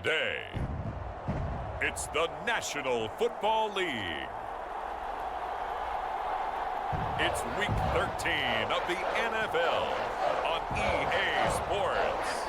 Today, it's the National Football League. It's Week 13 of the NFL on EA Sports.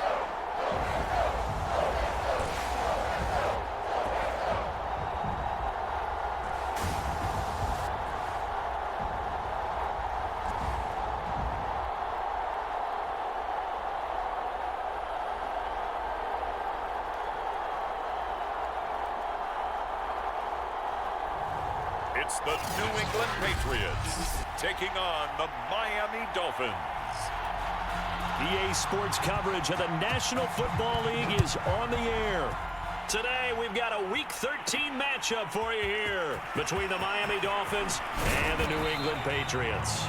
It's the New England Patriots taking on the Miami Dolphins. EA Sports coverage of the National Football League is on the air. Today, we've got a Week 13 matchup for you here between the Miami Dolphins and the New England Patriots.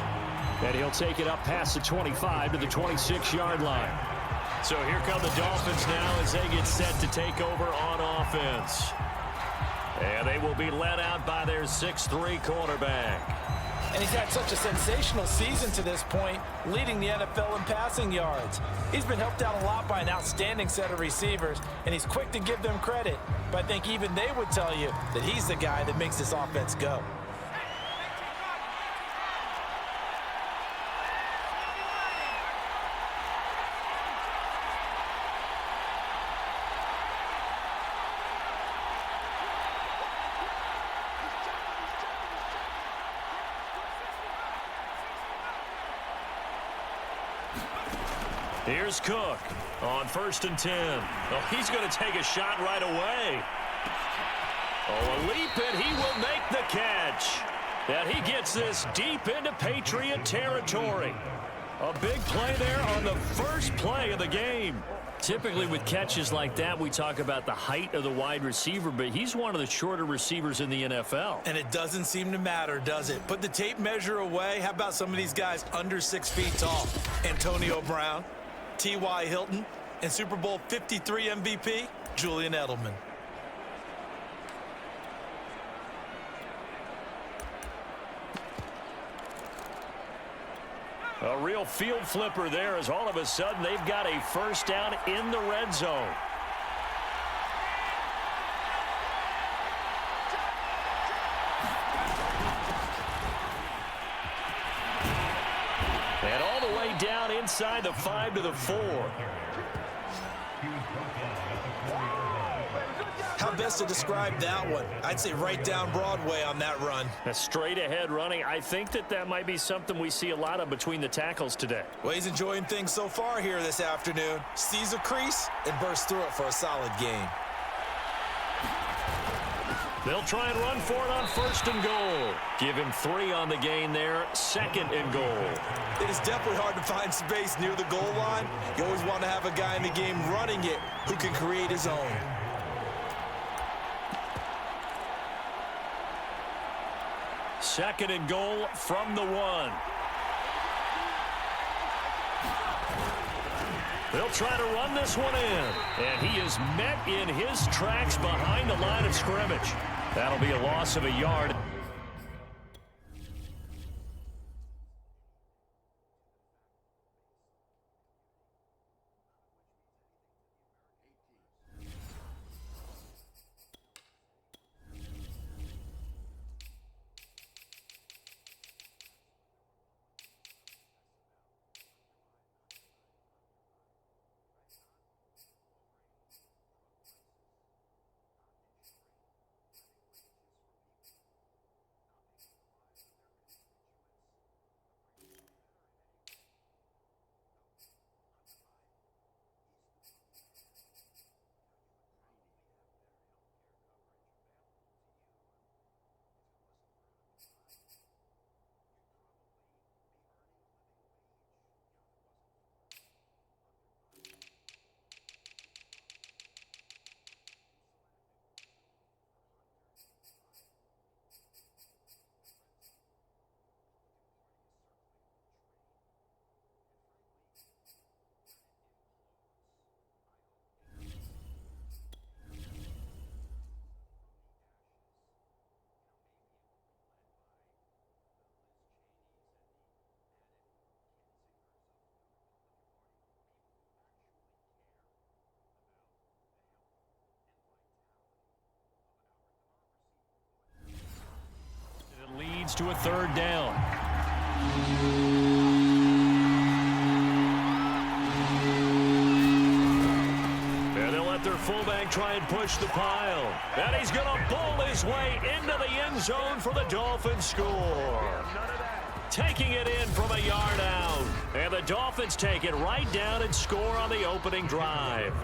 And he'll take it up past the 25 to the 26-yard line. So here come the Dolphins now as they get set to take over on offense. And they will be led out by their 6'3" quarterback. And he's had such a sensational season to this point, leading the NFL in passing yards. He's been helped out a lot by an outstanding set of receivers, and he's quick to give them credit. But I think even they would tell you that he's the guy that makes this offense go. Here's Cook on 1st and 10. Oh, he's going to take a shot right away. Oh, a leap, and he will make the catch. And he gets this deep into Patriot territory. A big play there on the first play of the game. Typically with catches like that, we talk about the height of the wide receiver, but he's one of the shorter receivers in the NFL. And it doesn't seem to matter, does it? Put the tape measure away. How about some of these guys under 6 feet tall? Antonio Brown, T.Y. Hilton, and Super Bowl 53 MVP, Julian Edelman. A real field flipper there as all of a sudden they've got a first down in the red zone. And all the way down inside the 5 to the 4. How best to describe that one? I'd say right down Broadway on that run. A straight ahead running. I think that might be something we see a lot of between the tackles today. Well, he's enjoying things so far here this afternoon. Sees a crease and bursts through it for a solid gain. They'll try and run for it on 1st and goal. Give him 3 on the gain there. 2nd and goal. It is definitely hard to find space near the goal line. You always want to have a guy in the game running it who can create his own. Second and goal from the 1. They'll try to run this one in. And he is met in his tracks behind the line of scrimmage. That'll be a loss of a yard. leads to a third down. And they'll let their fullback try and push the pile. And he's going to bowl his way into the end zone for the Dolphins score. Taking it in from a yard out. And the Dolphins take it right down and score on the opening drive.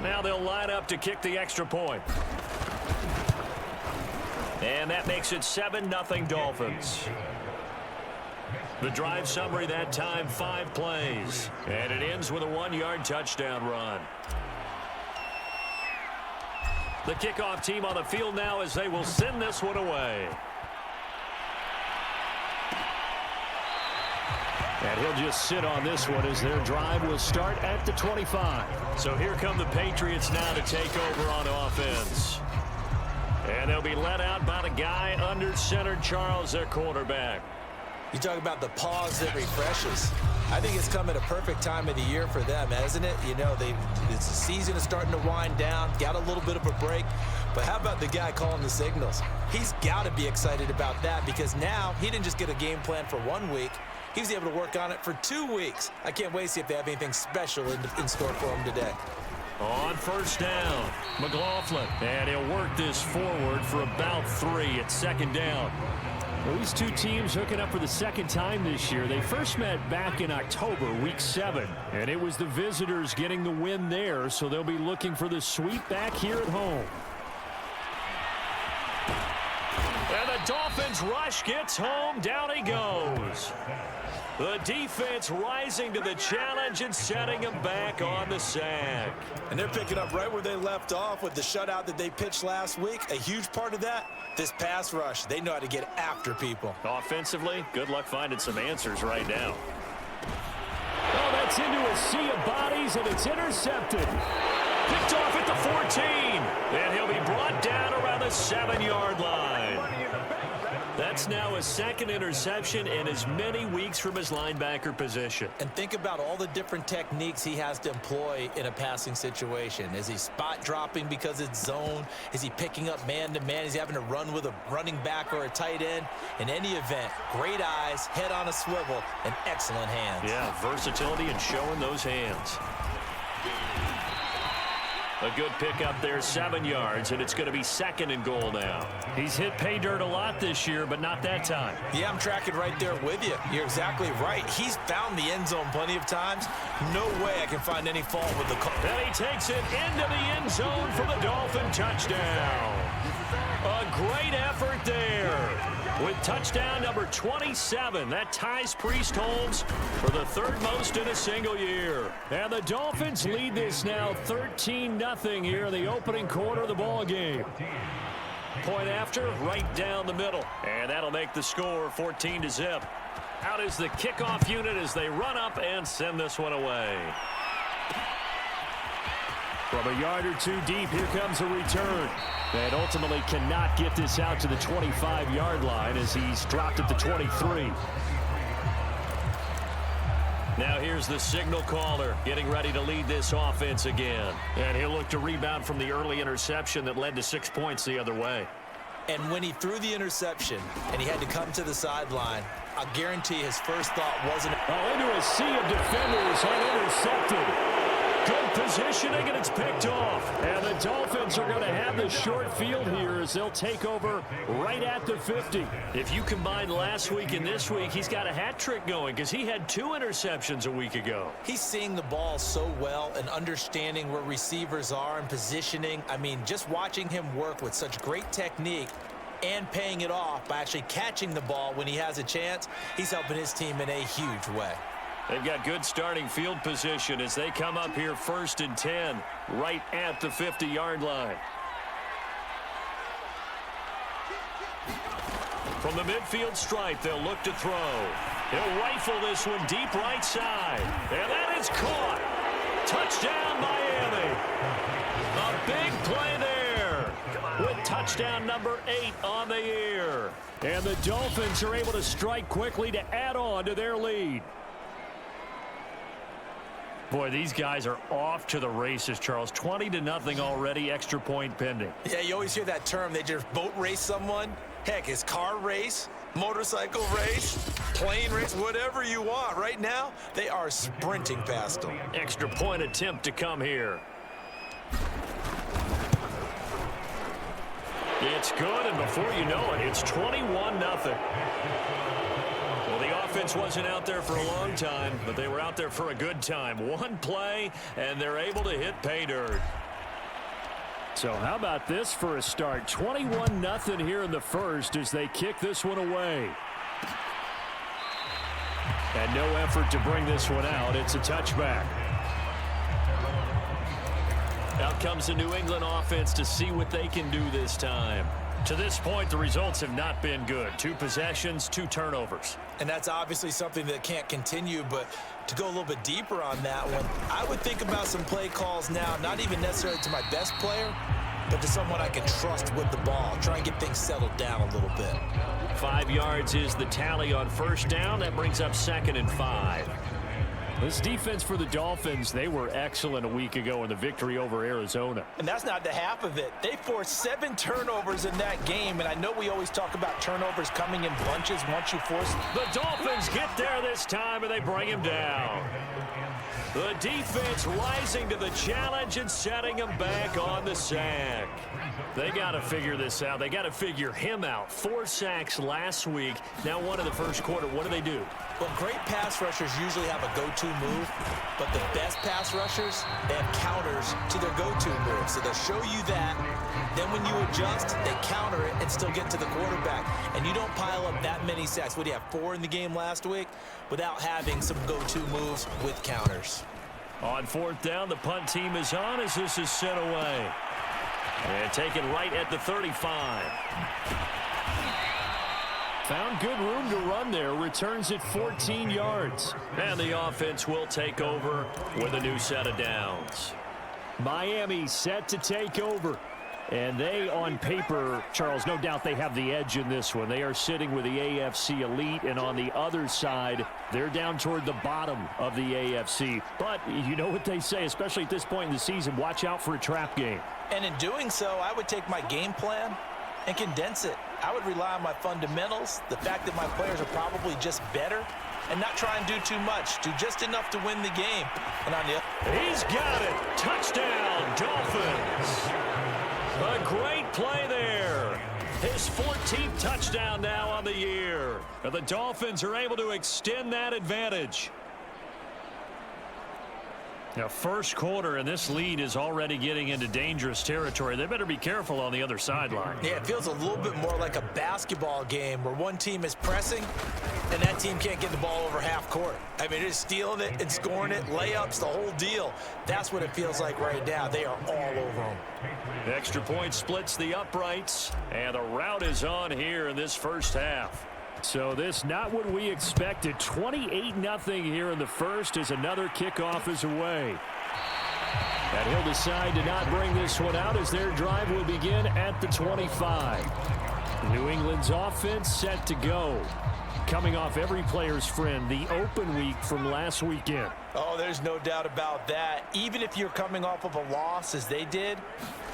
Now they'll line up to kick the extra point. And that makes it 7-0 Dolphins. The drive summary that time, 5 plays. And it ends with a 1-yard touchdown run. The kickoff team on the field now as they will send this one away. And he'll just sit on this one as their drive will start at the 25. So here come the Patriots now to take over on offense. And they'll be led out by the guy under center, Charles, their quarterback. You talk about the pause that refreshes. I think it's come at a perfect time of the year for them, isn't it? You know, the season is starting to wind down, got a little bit of a break. But how about the guy calling the signals? He's got to be excited about that because now he didn't just get a game plan for 1 week. He was able to work on it for 2 weeks. I can't wait to see if they have anything special in store for him today. On first down, McLaughlin. And he'll work this forward for about 3 at second down. Well, these two teams hooking up for the second time this year. They first met back in October, week 7. And it was the visitors getting the win there, so they'll be looking for the sweep back here at home. And the Dolphins rush gets home. Down he goes. The defense rising to the challenge and setting him back on the sack. And they're picking up right where they left off with the shutout that they pitched last week. A huge part of that, this pass rush. They know how to get after people. Offensively, good luck finding some answers right now. Oh, that's into a sea of bodies, and it's intercepted. Picked off at the 14. And he'll be brought down around the 7-yard line. That's now his second interception in as many weeks from his linebacker position. And think about all the different techniques he has to employ in a passing situation. Is he spot dropping because it's zone? Is he picking up man-to-man? Is he having to run with a running back or a tight end? In any event, great eyes, head on a swivel, and excellent hands. Yeah, versatility and showing those hands. A good pickup there, 7 yards, and it's going to be second and goal now. He's hit pay dirt a lot this year, but not that time. Yeah, I'm tracking right there with you. You're exactly right. He's found the end zone plenty of times. No way I can find any fault with the call. And he takes it into the end zone for the Dolphin touchdown. A great effort there. With touchdown number 27, that ties Priest Holmes for the third most in a single year. And the Dolphins lead this now 13-0 here in the opening quarter of the ball game. Point after, right down the middle. And that'll make the score 14-0. Out is the kickoff unit as they run up and send this one away. From a yard or two deep, here comes a return. And ultimately cannot get this out to the 25-yard line as he's dropped at the 23. Now here's the signal caller getting ready to lead this offense again. And he'll look to rebound from the early interception that led to 6 points the other way. And when he threw the interception and he had to come to the sideline, I guarantee his first thought wasn't... Oh, into a sea of defenders and intercepted. Good positioning, and it's picked off. And the Dolphins are going to have the short field here as they'll take over right at the 50. If you combine last week and this week, he's got a hat trick going because he had 2 interceptions a week ago. He's seeing the ball so well and understanding where receivers are and positioning. I mean, just watching him work with such great technique and paying it off by actually catching the ball when he has a chance, he's helping his team in a huge way. They've got good starting field position as they come up here 1st and 10, right at the 50-yard line. From the midfield stripe, they'll look to throw. He'll rifle this one deep right side. And that is caught. Touchdown, Miami. A big play there with touchdown number 8 on the year. And the Dolphins are able to strike quickly to add on to their lead. Boy, these guys are off to the races, Charles. 20-0 already, extra point pending. Yeah, you always hear that term. They just boat race someone. Heck, it's car race, motorcycle race, plane race, whatever you want. Right now, they are sprinting past them. Extra point attempt to come here. It's good, and before you know it, it's 21-0. Well, the offense wasn't out there for a long time, but they were out there for a good time. One play, and they're able to hit pay dirt. So how about this for a start? 21-0 here in the first as they kick this one away. And no effort to bring this one out. It's a touchback. Out comes the New England offense to see what they can do this time. To this point, the results have not been good. 2 possessions, 2 turnovers. And that's obviously something that can't continue, but to go a little bit deeper on that one, I would think about some play calls now, not even necessarily to my best player, but to someone I can trust with the ball. Try and get things settled down a little bit. 5 yards is the tally on first down. That brings up 2nd and 5. This defense for the Dolphins, they were excellent a week ago in the victory over Arizona. And that's not the half of it. They forced 7 turnovers in that game, and I know we always talk about turnovers coming in bunches once you force. The Dolphins get there this time, and they bring him down. The defense rising to the challenge and setting him back on the sack. They got to figure this out. They got to figure him out. 4 sacks last week. Now 1 in the first quarter. What do? Well, great pass rushers usually have a go-to move, but the best pass rushers, they have counters to their go-to move. So they'll show you that. Then when you adjust, they counter it and still get to the quarterback. And you don't pile up that many sacks. What do you have, 4 in the game last week? Without having some go-to moves with counters. On 4th down, the punt team is on as this is set away. And taken right at the 35. Found good room to run there. Returns it 14 yards. And the offense will take over with a new set of downs. Miami set to take over. And they, on paper, Charles, no doubt they have the edge in this one. They are sitting with the AFC elite, and on the other side, they're down toward the bottom of the AFC. But you know what they say, especially at this point in the season, watch out for a trap game. And in doing so, I would take my game plan and condense it. I would rely on my fundamentals, the fact that my players are probably just better, and not try and do too much. Do just enough to win the game. And on the He's got it. Touchdown, Dolphins. A great play there. His 14th touchdown now on the year. And the Dolphins are able to extend that advantage. Now, first quarter, and this lead is already getting into dangerous territory. They better be careful on the other sideline. Yeah, it feels a little bit more like a basketball game where one team is pressing and that team can't get the ball over half court. I mean, they're just stealing it and scoring it, layups, the whole deal. That's what it feels like right now. They are all over them. Extra point splits the uprights, and the route is on here in this first half. So this not what we expected. 28-0 here in the first as another kickoff is away. And he'll decide to not bring this one out as their drive will begin at the 25. New England's offense set to go. Coming off every player's friend, the open week from last weekend. Oh, there's no doubt about that. Even if you're coming off of a loss as they did,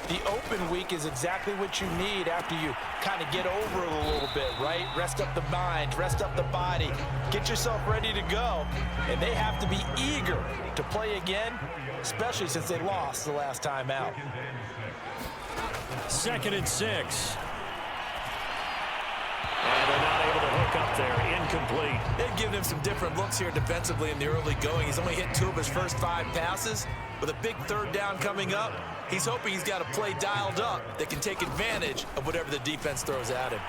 the open week is exactly what you need after you kind of get over it a little bit, right? Rest up the mind, rest up the body, get yourself ready to go. And they have to be eager to play again, especially since they lost the last time out. 2nd and 6. And they're not able to hook up there. Incomplete. They've given him some different looks here defensively in the early going. He's only hit 2 of his first 5 passes. With a big 3rd down coming up, he's hoping he's got a play dialed up that can take advantage of whatever the defense throws at him.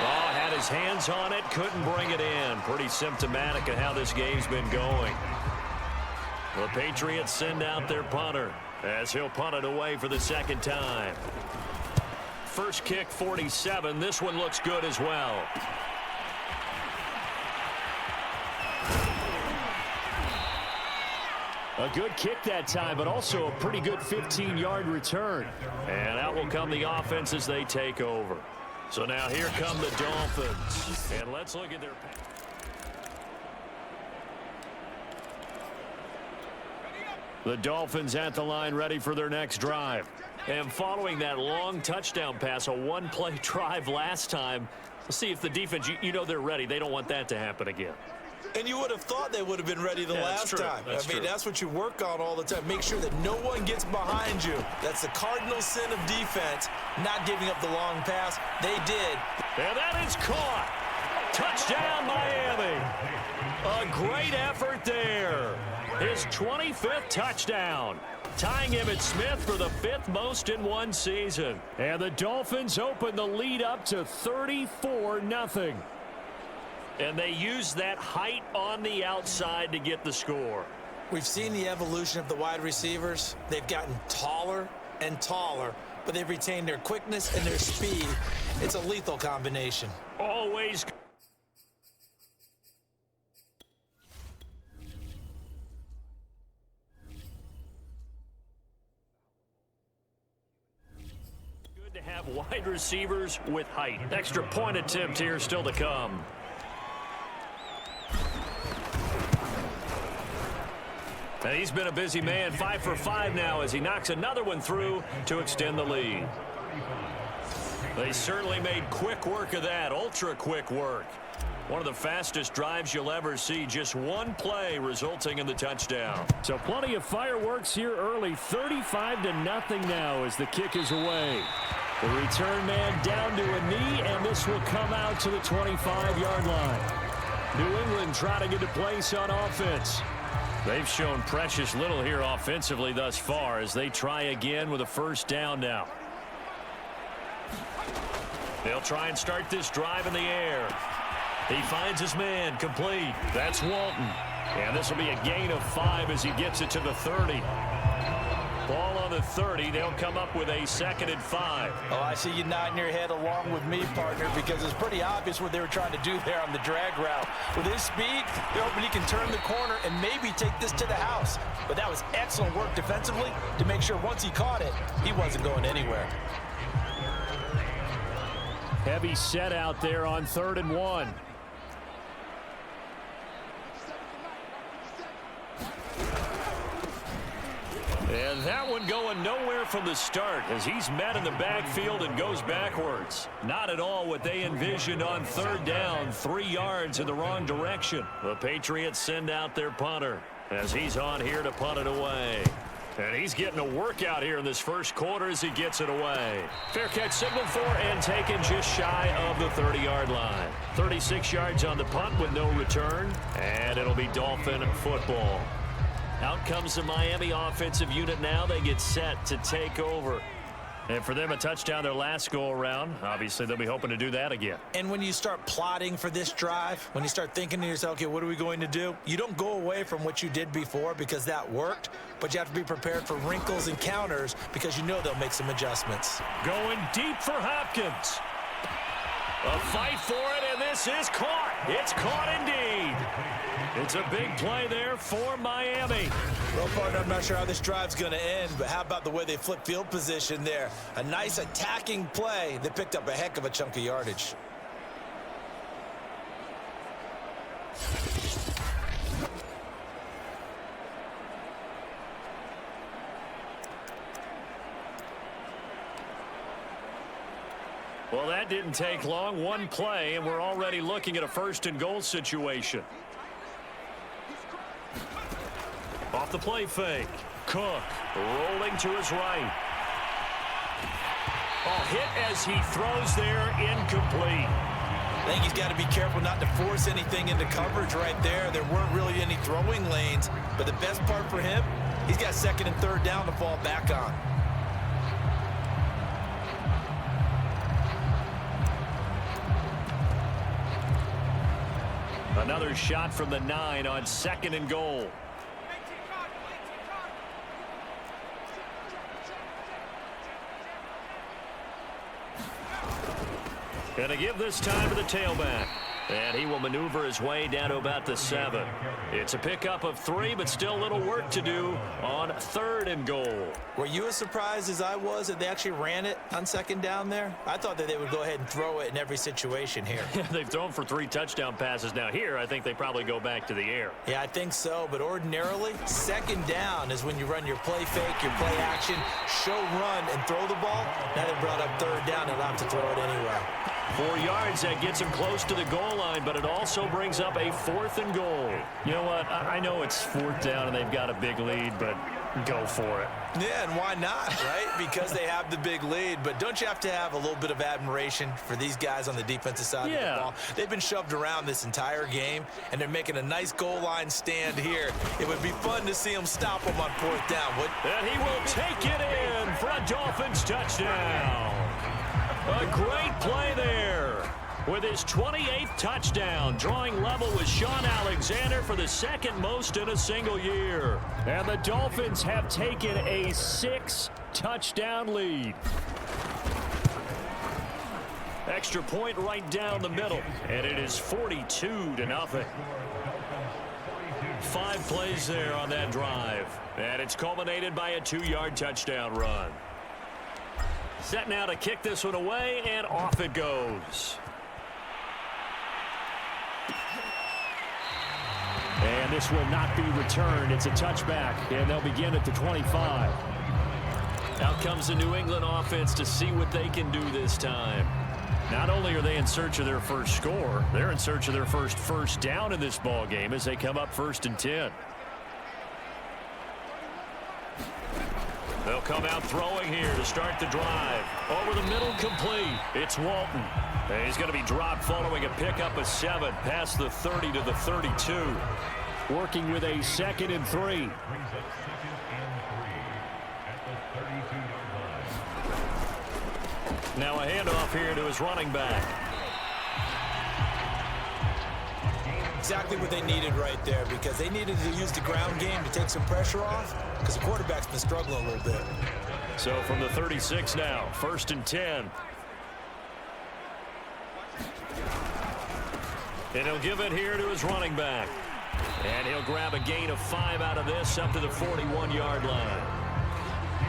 Oh, had his hands on it, couldn't bring it in. Pretty symptomatic of how this game's been going. The Patriots send out their punter as he'll punt it away for the 2nd time. First kick, 47. This one looks good as well. A good kick that time, but also a pretty good 15-yard return. And out will come the offense as they take over. So now here come the Dolphins. And let's look at their... The Dolphins at the line ready for their next drive. And following that long touchdown pass, a one-play drive last time, let's see if the defense, you know they're ready. They don't want that to happen again. And you would have thought they would have been ready the last time. I mean, that's what you work on all the time. Make sure that no one gets behind you. That's the cardinal sin of defense, not giving up the long pass. They did. And that is caught. Touchdown, Miami. A great effort there. His 25th touchdown. Tying Emmitt Smith for the 5th most in one season. And the Dolphins open the lead up to 34-0. And they use that height on the outside to get the score. We've seen the evolution of the wide receivers. They've gotten taller and taller, but they've retained their quickness and their speed. It's a lethal combination. Always. Good to have wide receivers with height. Extra point attempt here still to come. And he's been a busy man, 5 for 5 now as he knocks another one through to extend the lead. They certainly made quick work of that, ultra quick work. One of the fastest drives you'll ever see, just one play resulting in the touchdown. So plenty of fireworks here early, 35-0 now as the kick is away. The return man down to a knee, and this will come out to the 25-yard line. New England trying to get a place on offense. They've shown precious little here offensively thus far as they try again with a first down now. They'll try and start this drive in the air. He finds his man, complete. That's Walton. And this will be a gain of 5 as he gets it to the 30. Ball on the 30. They'll come up with a 2nd and 5. Oh, I see you nodding your head along with me, partner, because it's pretty obvious what they were trying to do there on the drag route. With his speed, they're hoping he can turn the corner and maybe take this to the house. But that was excellent work defensively to make sure once he caught it, he wasn't going anywhere. Heavy set out there on 3rd and 1. And that one going nowhere from the start as he's met in the backfield and goes backwards. Not at all what they envisioned on 3rd down, 3 yards in the wrong direction. The Patriots send out their punter as he's on here to punt it away. And he's getting a workout here in this first quarter as he gets it away. Fair catch signaled for and taken just shy of the 30-yard line. 36 yards on the punt with no return, and it'll be Dolphin football. Out comes the Miami offensive unit now. They get set to take over. And for them, a touchdown their last go-around. Obviously, they'll be hoping to do that again. And when you start plotting for this drive, when you start thinking to yourself, okay, what are we going to do? You don't go away from what you did before because that worked, but you have to be prepared for wrinkles and counters because you know they'll make some adjustments. Going deep for Hopkins. A fight for it, and this is caught. It's caught indeed. It's a big play there for Miami. Well, partner, I'm not sure how this drive's going to end, but how about the way they flip field position there? A nice attacking play that picked up a heck of a chunk of yardage. Well, that didn't take long. One play, and we're already looking at a 1st and goal situation. Off the play fake. Cook rolling to his right. Oh, hit as he throws there, incomplete. I think he's got to be careful not to force anything into coverage right there. There weren't really any throwing lanes, but the best part for him, he's got 2nd and 3rd down to fall back on. Another shot from the 9 on 2nd and goal. Gonna give this time to the tailback. And he will maneuver his way down to about the 7. It's a pickup of 3, but still a little work to do on 3rd and goal. Were you as surprised as I was that they actually ran it on 2nd down there? I thought that they would go ahead and throw it in every situation here. They've thrown for 3 touchdown passes. Now here, I think they probably go back to the air. Yeah, I think so, but ordinarily, 2nd down is when you run your play fake, your play action, show run, and throw the ball. Now they brought up 3rd down and have to throw it anyway. 4 yards, that gets him close to the goal line, but it also brings up a 4th and goal. You know what? I know it's 4th down and they've got a big lead, but go for it. Yeah, and why not, right? Because they have the big lead, but don't you have to have a little bit of admiration for these guys on the defensive side of the ball? They've been shoved around this entire game, and they're making a nice goal line stand here. It would be fun to see them stop them on 4th down. And he will take it in for a Dolphins touchdown. A great play there with his 28th touchdown, drawing level with Sean Alexander for the 2nd most in a single year. And the Dolphins have taken a 6-touchdown lead. Extra point right down the middle, and it is 42-0. 5 plays there on that drive, and it's culminated by a 2-yard touchdown run. Set now to kick this one away, and off it goes. And this will not be returned. It's a touchback, and they'll begin at the 25. Out comes the New England offense to see what they can do this time. Not only are they in search of their first score, they're in search of their first down in this ball game as they come up 1st and 10. They'll come out throwing here to start the drive. Over the middle, complete. It's Walton. And he's going to be dropped following a pickup of 7 past the 30 to the 32. Working with a 2nd and 3. Now a handoff here to his running back. Exactly what they needed right there, because they needed to use the ground game to take some pressure off, because the quarterback's been struggling a little bit. So from the 36 now, 1st and 10. And he'll give it here to his running back. And he'll grab a gain of 5 out of this up to the 41-yard line.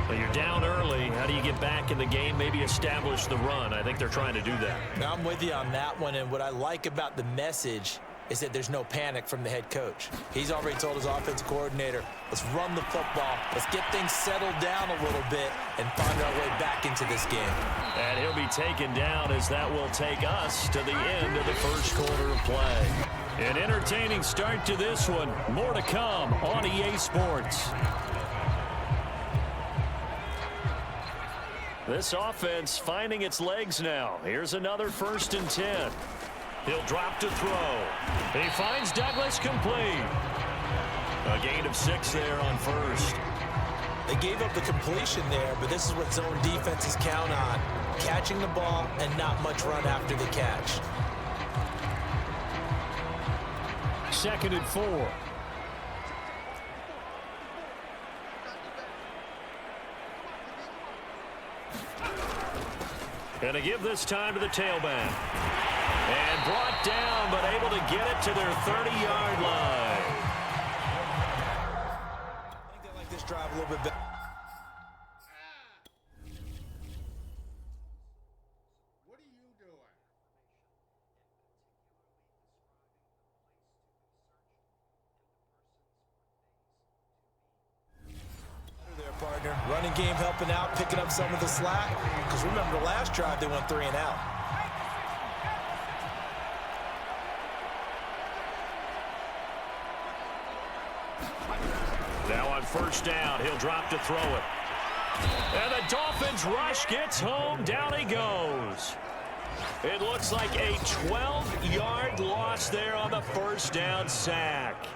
Well, you're down early. How do you get back in the game? Maybe establish the run. I think they're trying to do that. Now, I'm with you on that one, and what I like about the message is that there's no panic from the head coach. He's already told his offensive coordinator, let's run the football, let's get things settled down a little bit and find our way back into this game. And he'll be taken down as that will take us to the end of the first quarter of play. An entertaining start to this one. More to come on EA Sports. This offense finding its legs now. Here's another 1st and 10. He'll drop to throw. He finds Douglas complete. A gain of 6 there on 1st. They gave up the completion there, but this is what zone defenses count on. Catching the ball and not much run after the catch. 2nd and 4. Gonna give this time to the tailback. And brought down, but able to get it to their 30-yard line. I think they like this drive a little bit better. What are you doing? There, partner. Running game helping out, picking up some of the slack. Because remember, the last drive, they went 3 and out. Now on 1st down, he'll drop to throw it. And the Dolphins rush gets home. Down he goes. It looks like a 12-yard loss there on the 1st down sack.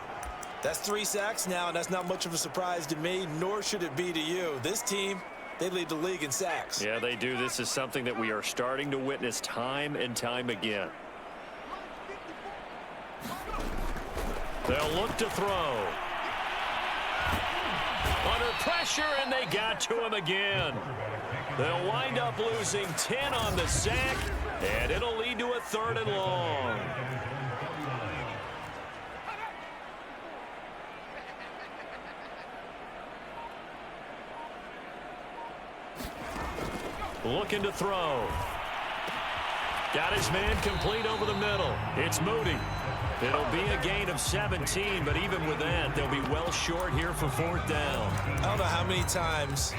That's 3 sacks now, and that's not much of a surprise to me, nor should it be to you. This team, they lead the league in sacks. Yeah, they do. This is something that we are starting to witness time and time again. They'll look to throw. Under pressure, and they got to him again. They'll wind up losing 10 on the sack, and it'll lead to a 3rd and long. Looking to throw. Got his man complete over the middle. It's Moody. It'll be a gain of 17, but even with that, they'll be well short here for fourth down. I don't know how many times,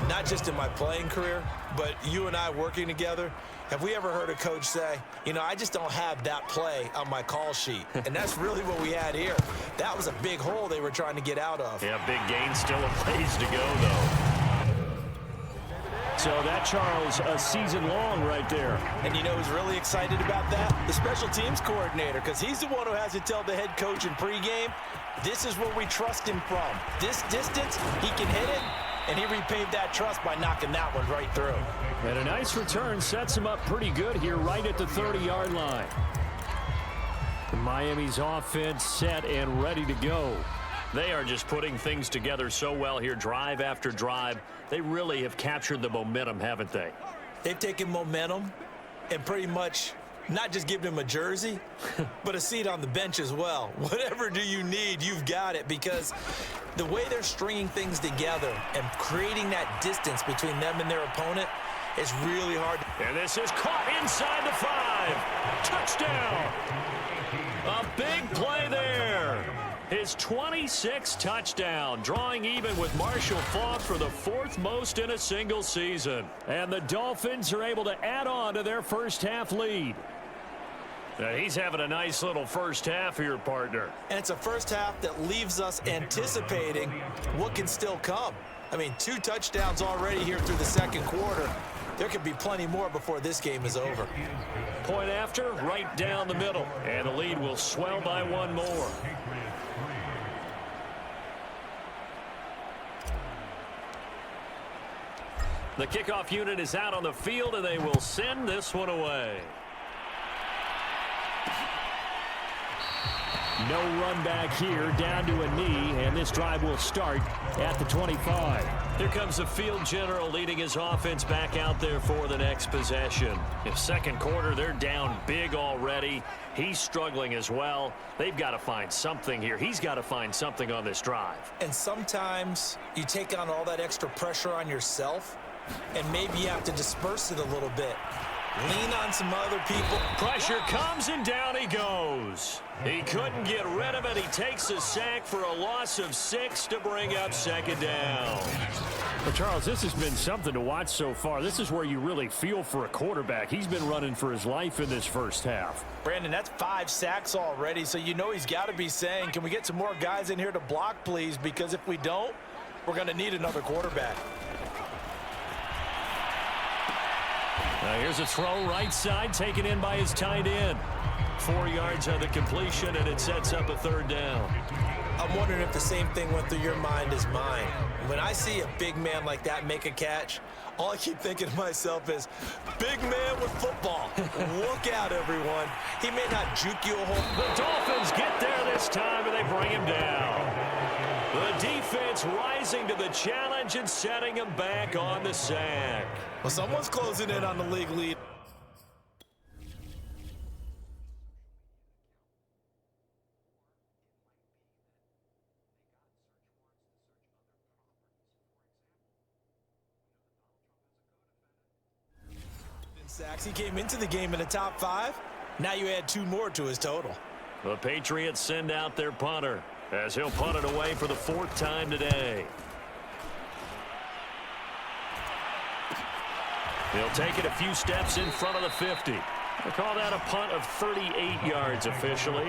not just in my playing career, but you and I working together, have we ever heard a coach say, you know, I just don't have that play on my call sheet. And that's really what we had here. That was a big hole they were trying to get out of. Yeah, big gain, still a ways to go, though. So that, Charles, a season long right there. And you know who's really excited about that? The special teams coordinator, because he's the one who has to tell the head coach in pregame, this is where we trust him from. This distance, he can hit it, and he repaid that trust by knocking that one right through. And a nice return sets him up pretty good here right at the 30-yard line. Miami's offense set and ready to go. They are just putting things together so well here, drive after drive. They really have captured the momentum, haven't they? They've taken momentum and pretty much not just given him a jersey, but a seat on the bench as well. Whatever do you need, you've got it, because the way they're stringing things together and creating that distance between them and their opponent is really hard. And this is caught inside the 5. Touchdown. A big play there. His 26th touchdown, drawing even with Marshall Faulk for the 4th most in a single season. And the Dolphins are able to add on to their first half lead. Now he's having a nice little first half here, partner. And it's a first half that leaves us anticipating what can still come. I mean, 2 touchdowns already here through the second quarter. There could be plenty more before this game is over. Point after, right down the middle. And the lead will swell by 1 more. The kickoff unit is out on the field, and they will send this one away. No run back here, down to a knee, and this drive will start at the 25. Here comes the field general leading his offense back out there for the next possession. In second quarter, they're down big already. He's struggling as well. They've got to find something here. He's got to find something on this drive. And sometimes you take on all that extra pressure on yourself, and maybe you have to disperse it a little bit. Lean on some other people. Pressure comes, and down he goes. He couldn't get rid of it. He takes a sack for a loss of 6 to bring up second down. Well, Charles, this has been something to watch so far. This is where you really feel for a quarterback. He's been running for his life in this first half. Brandon, that's 5 sacks already, so you know he's got to be saying, can we get some more guys in here to block, please? Because if we don't, we're going to need another quarterback. Now here's a throw right side, taken in by his tight end. 4 yards on the completion, and it sets up a third down. I'm wondering if the same thing went through your mind as mine. When I see a big man like that make a catch, all I keep thinking to myself is, big man with football. Look out, everyone. He may not juke you a whole... The Dolphins get there this time, and they bring him down. The defense rising to the challenge and setting him back on the sack. Well, someone's closing in on the league lead. Sacks. He came into the game in the top 5. Now you add 2 more to his total. The Patriots send out their punter as he'll punt it away for the 4th time today. He'll take it a few steps in front of the 50. They call that a punt of 38 yards officially.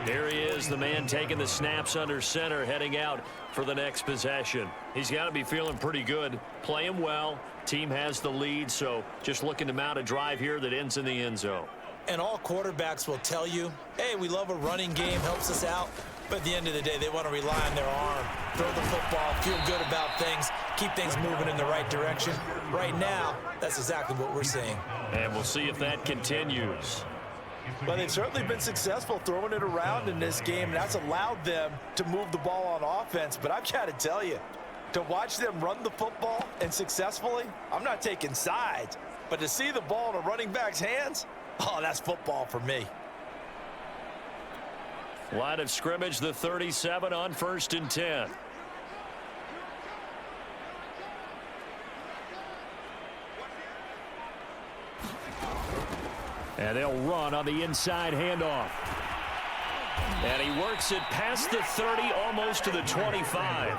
Here he is, the man taking the snaps under center, heading out for the next possession. He's got to be feeling pretty good, playing well. Team has the lead, so just looking to mount a drive here that ends in the end zone. And all quarterbacks will tell you, hey, we love a running game, helps us out. But at the end of the day, they want to rely on their arm, throw the football, feel good about things, keep things moving in the right direction. Right now, that's exactly what we're seeing. And we'll see if that continues. Well, they've certainly been successful throwing it around in this game, and that's allowed them to move the ball on offense. But I've got to tell you, to watch them run the football and successfully, I'm not taking sides. But to see the ball in a running back's hands, oh, that's football for me. Line of scrimmage, the 37 on 1st and 10. And they'll run on the inside handoff. And he works it past the 30, almost to the 25.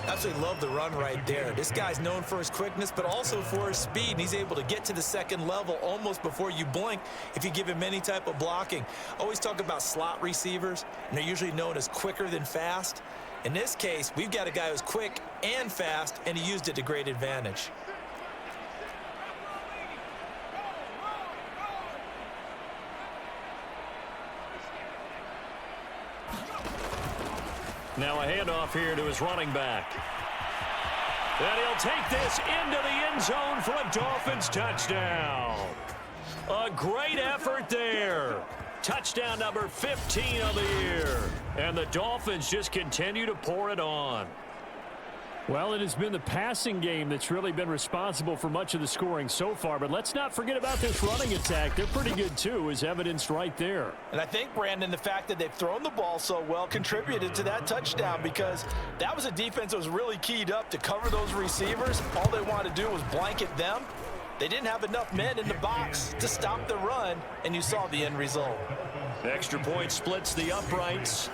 Absolutely love the run right there. This guy's known for his quickness, but also for his speed. And he's able to get to the second level almost before you blink if you give him any type of blocking. Always talk about slot receivers, and they're usually known as quicker than fast. In this case, we've got a guy who's quick and fast, and he used it to great advantage. Now a handoff here to his running back. And he'll take this into the end zone for a Dolphins touchdown. A great effort there. Touchdown number 15 of the year. And the Dolphins just continue to pour it on. Well, it has been the passing game that's really been responsible for much of the scoring so far. But let's not forget about this running attack. They're pretty good, too, as evidenced right there. And I think, Brandon, the fact that they've thrown the ball so well contributed to that touchdown, because that was a defense that was really keyed up to cover those receivers. All they wanted to do was blanket them. They didn't have enough men in the box to stop the run, and you saw the end result. Extra point splits the uprights.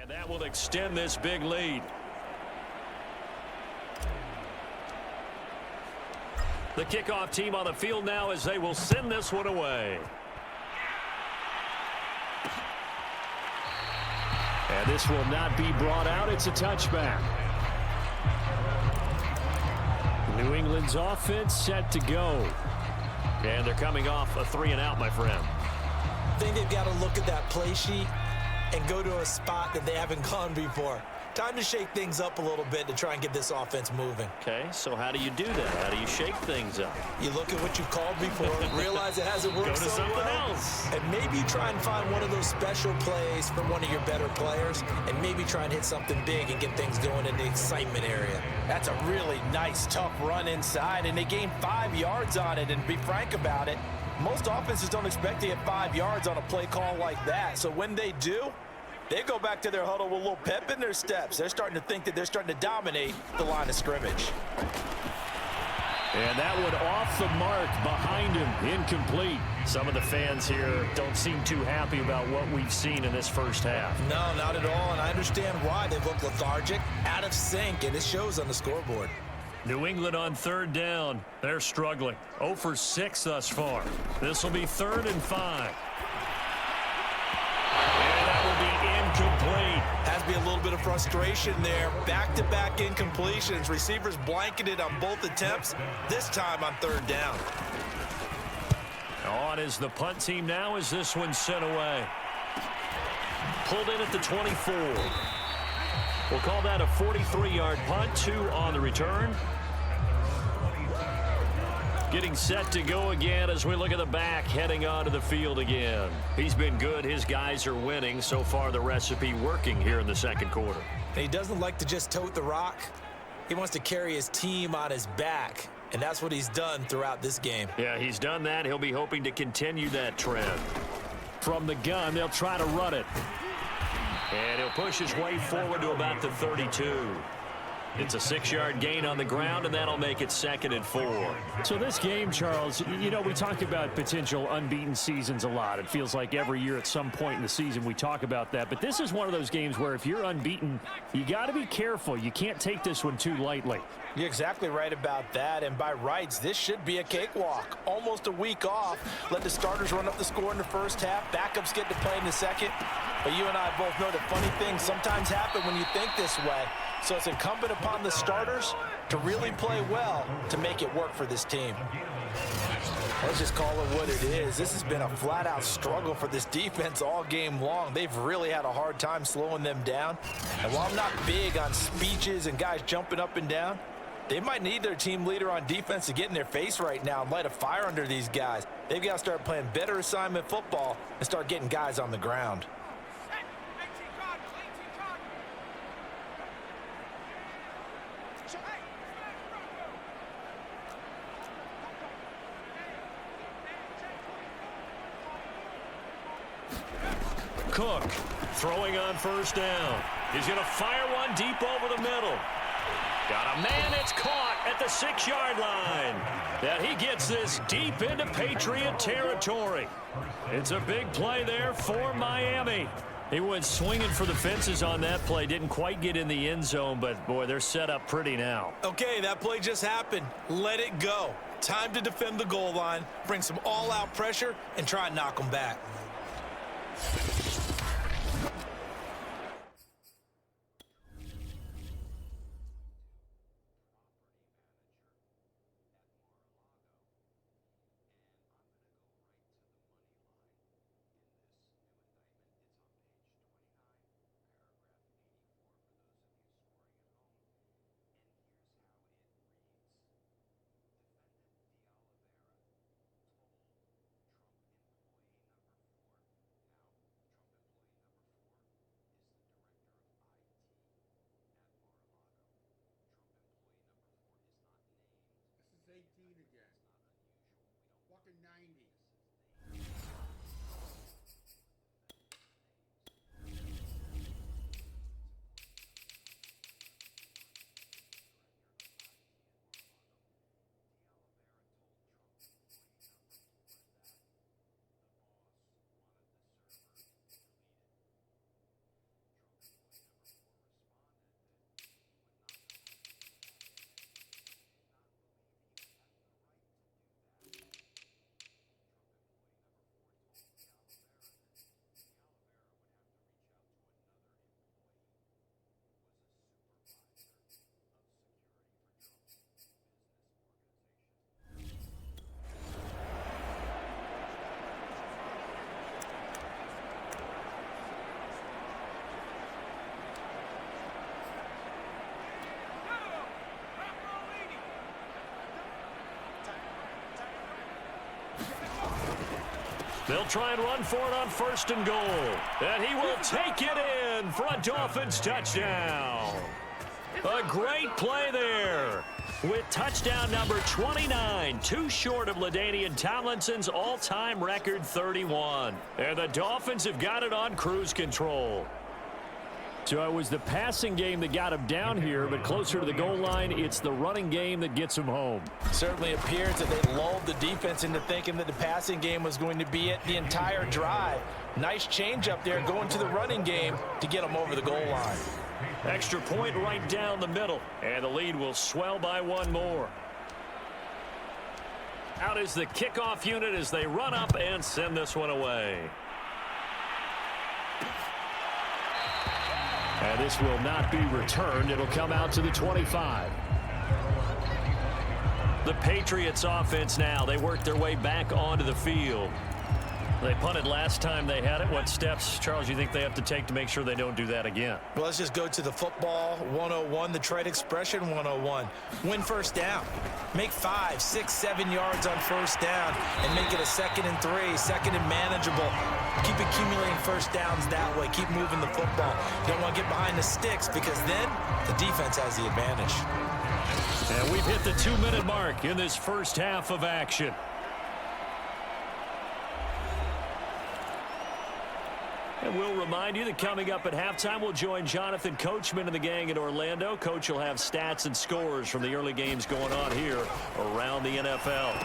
And that will extend this big lead. The kickoff team on the field now as they will send this one away. And this will not be brought out. It's a touchback. New England's offense set to go. And they're coming off a 3-and-out, my friend. I think they've got to look at that play sheet and go to a spot that they haven't gone before. Time to shake things up a little bit to try and get this offense moving. Okay, so how do you do that? How do you shake things up? You look at what you've called before, realize it hasn't worked Go to so something well, else. and maybe try and find one of those special plays for one of your better players, and maybe try and hit something big and get things going in the excitement area. That's a really nice, tough run inside, and they gained 5 yards on it. And to be frank about it, most offenses don't expect to get 5 yards on a play call like that. So when they do, they go back to their huddle with a little pep in their steps. They're starting to think that they're starting to dominate the line of scrimmage. And that one off the mark behind him, incomplete. Some of the fans here don't seem too happy about what we've seen in this first half. No, not at all, and I understand why. They look lethargic, out of sync, and it shows on the scoreboard. New England on 3rd down. They're struggling. 0 for 6 thus far. This will be 3rd and 5. Incomplete. Has to be a little bit of frustration there. Back-to-back incompletions. Receivers blanketed on both attempts, this time on 3rd down. On is the punt team now as this one's sent away. Pulled in at the 24. We'll call that a 43-yard punt. 2 on the return. Getting set to go again as we look at the back heading onto the field again. He's been good. His guys are winning. So far, the recipe working here in the second quarter. And he doesn't like to just tote the rock. He wants to carry his team on his back, and that's what he's done throughout this game. Yeah, he's done that. He'll be hoping to continue that trend. From the gun, they'll try to run it. And he'll push his way forward to about the 32. It's a 6-yard gain on the ground, and that'll make it 2nd and 4. So this game, Charles, you know, we talk about potential unbeaten seasons a lot. It feels like every year at some point in the season we talk about that. But this is one of those games where if you're unbeaten, you got to be careful. You can't take this one too lightly. You're exactly right about that, and by rights, this should be a cakewalk. Almost a week off. Let the starters run up the score in the first half. Backups get to play in the second. But you and I both know that funny things sometimes happen when you think this way. So it's incumbent upon the starters to really play well to make it work for this team. Let's just call it what it is. This has been a flat-out struggle for this defense all game long. They've really had a hard time slowing them down. And while I'm not big on speeches and guys jumping up and down, they might need their team leader on defense to get in their face right now and light a fire under these guys. They've got to start playing better assignment football and start getting guys on the ground. Cook throwing on first down. He's going to fire one deep over the middle. Got a man that's caught at the 6-yard line. And he gets this deep into Patriot territory. It's a big play there for Miami. He went swinging for the fences on that play. Didn't quite get in the end zone, but, boy, they're set up pretty now. Okay, that play just happened. Let it go. Time to defend the goal line, bring some all-out pressure, and try and knock them back. This is 18 again. Fucking 90. They'll try and run for it on 1st and goal. And he will take it in for a Dolphins touchdown. A great play there. With touchdown number 29, too short of LaDainian Tomlinson's all-time record 31. And the Dolphins have got it on cruise control. So it was the passing game that got him down here, but closer to the goal line, it's the running game that gets him home. Certainly appears that they lulled the defense into thinking that the passing game was going to be it the entire drive. Nice change up there going to the running game to get them over the goal line. Extra point right down the middle, and the lead will swell by one more. Out is the kickoff unit as they run up and send this one away. And this will not be returned. It'll come out to the 25. The Patriots offense now. They work their way back onto the field. They punted last time they had it. What steps, Charles, you think they have to take to make sure they don't do that again? Well, let's just go to the football 101, the trade expression 101. Win first down. Make 5, 6, 7 yards on first down and make it a 2nd and 3, 2nd and manageable. Keep accumulating first downs that way. Keep moving the football. You don't want to get behind the sticks because then the defense has the advantage. And we've hit the 2-minute mark in this first half of action. And we'll remind you that coming up at halftime, we'll join Jonathan Coachman and the gang in Orlando. Coach will have stats and scores from the early games going on here around the NFL.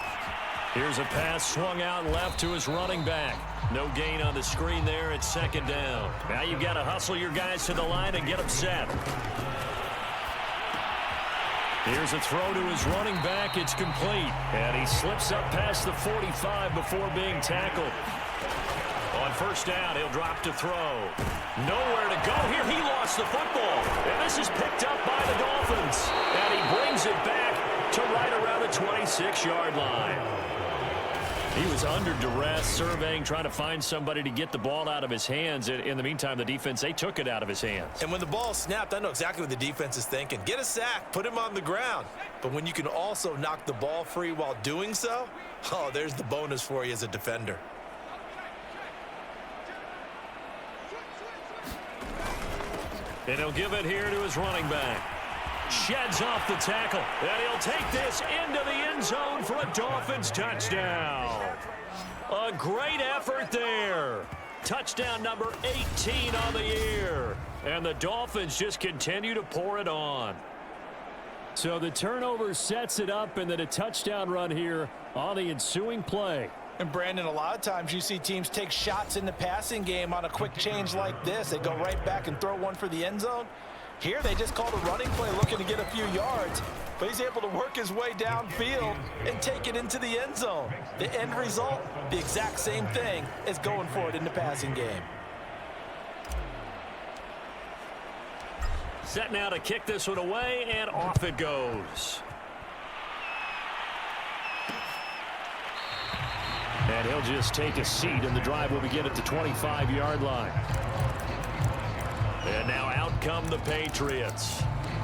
Here's a pass swung out left to his running back. No gain on the screen there. It's 2nd down. Now you've got to hustle your guys to the line and get them set. Here's a throw to his running back. It's complete. And he slips up past the 45 before being tackled. On first down, he'll drop to throw. Nowhere to go here. He lost the football. And this is picked up by the Dolphins. And he brings it back to right around the 26-yard line. He was under duress, surveying, trying to find somebody to get the ball out of his hands. In the meantime, the defense, they took it out of his hands. And when the ball snapped, I know exactly what the defense is thinking. Get a sack, put him on the ground. But when you can also knock the ball free while doing so, oh, there's the bonus for you as a defender. And he'll give it here to his running back. Sheds off the tackle. And he'll take this into the end zone for a Dolphins touchdown. A great effort there. Touchdown number 18 on the year. And the Dolphins just continue to pour it on. So the turnover sets it up, and then a touchdown run here on the ensuing play. And Brandon, a lot of times you see teams take shots in the passing game on a quick change like this. They go right back and throw one for the end zone. Here they just called a running play looking to get a few yards, but he's able to work his way downfield and take it into the end zone. The end result, the exact same thing as going for it in the passing game. Set now to kick this one away, and off it goes. And he'll just take a seat, and the drive will begin at the 25-yard line. And now out come the Patriots.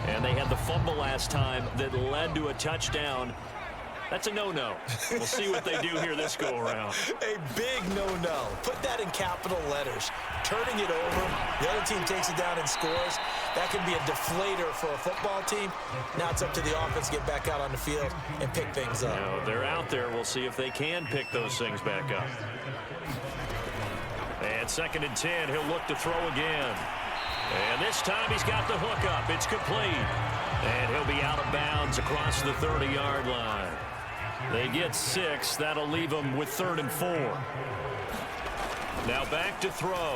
And they had the fumble last time that led to a touchdown. That's a no-no. We'll see what they do here this go-around. A big no-no. Put that in capital letters. Turning it over, the other team takes it down and scores. That can be a deflator for a football team. Now it's up to the offense to get back out on the field and pick things up. Now, they're out there. We'll see if they can pick those things back up. And 2nd and 10, he'll look to throw again. And this time he's got the hook up. It's complete. And he'll be out of bounds across the 30-yard line. They get 6. That'll leave them with 3rd and 4. Now back to throw.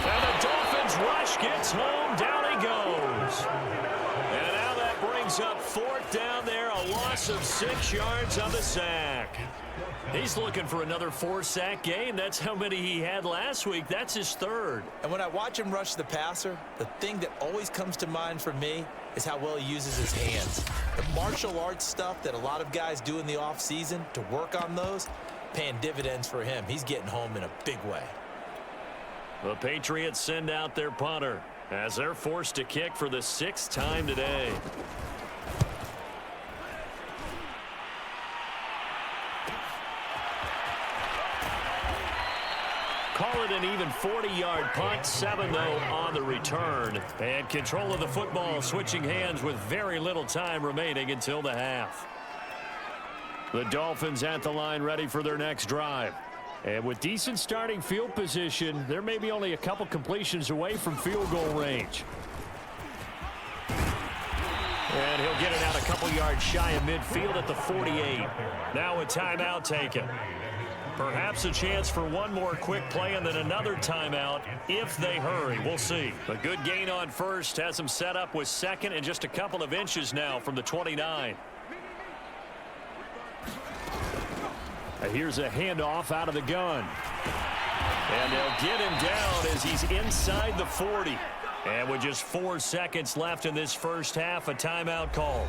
And the Dolphins rush gets home. Down he goes. And now that brings up 4th down there. A loss of 6 yards on the sack. He's looking for another 4-sack game. That's how many he had last week. That's his 3rd. And when I watch him rush the passer, the thing that always comes to mind for me is how well he uses his hands. The martial arts stuff that a lot of guys do in the offseason to work on those, paying dividends for him. He's getting home in a big way. The Patriots send out their punter as they're forced to kick for the 6th time today. Call it an even 40-yard punt, 7 though on the return. And control of the football switching hands with very little time remaining until the half. The Dolphins at the line ready for their next drive. And with decent starting field position, they're maybe only a couple completions away from field goal range. And he'll get it out a couple yards shy of midfield at the 48. Now a timeout taken. Perhaps a chance for one more quick play and then another timeout if they hurry. We'll see. A good gain on first has them set up with 2nd and just a couple of inches now from the 29. Here's a handoff out of the gun. And they'll get him down as he's inside the 40. And with just 4 seconds left in this first half, a timeout call.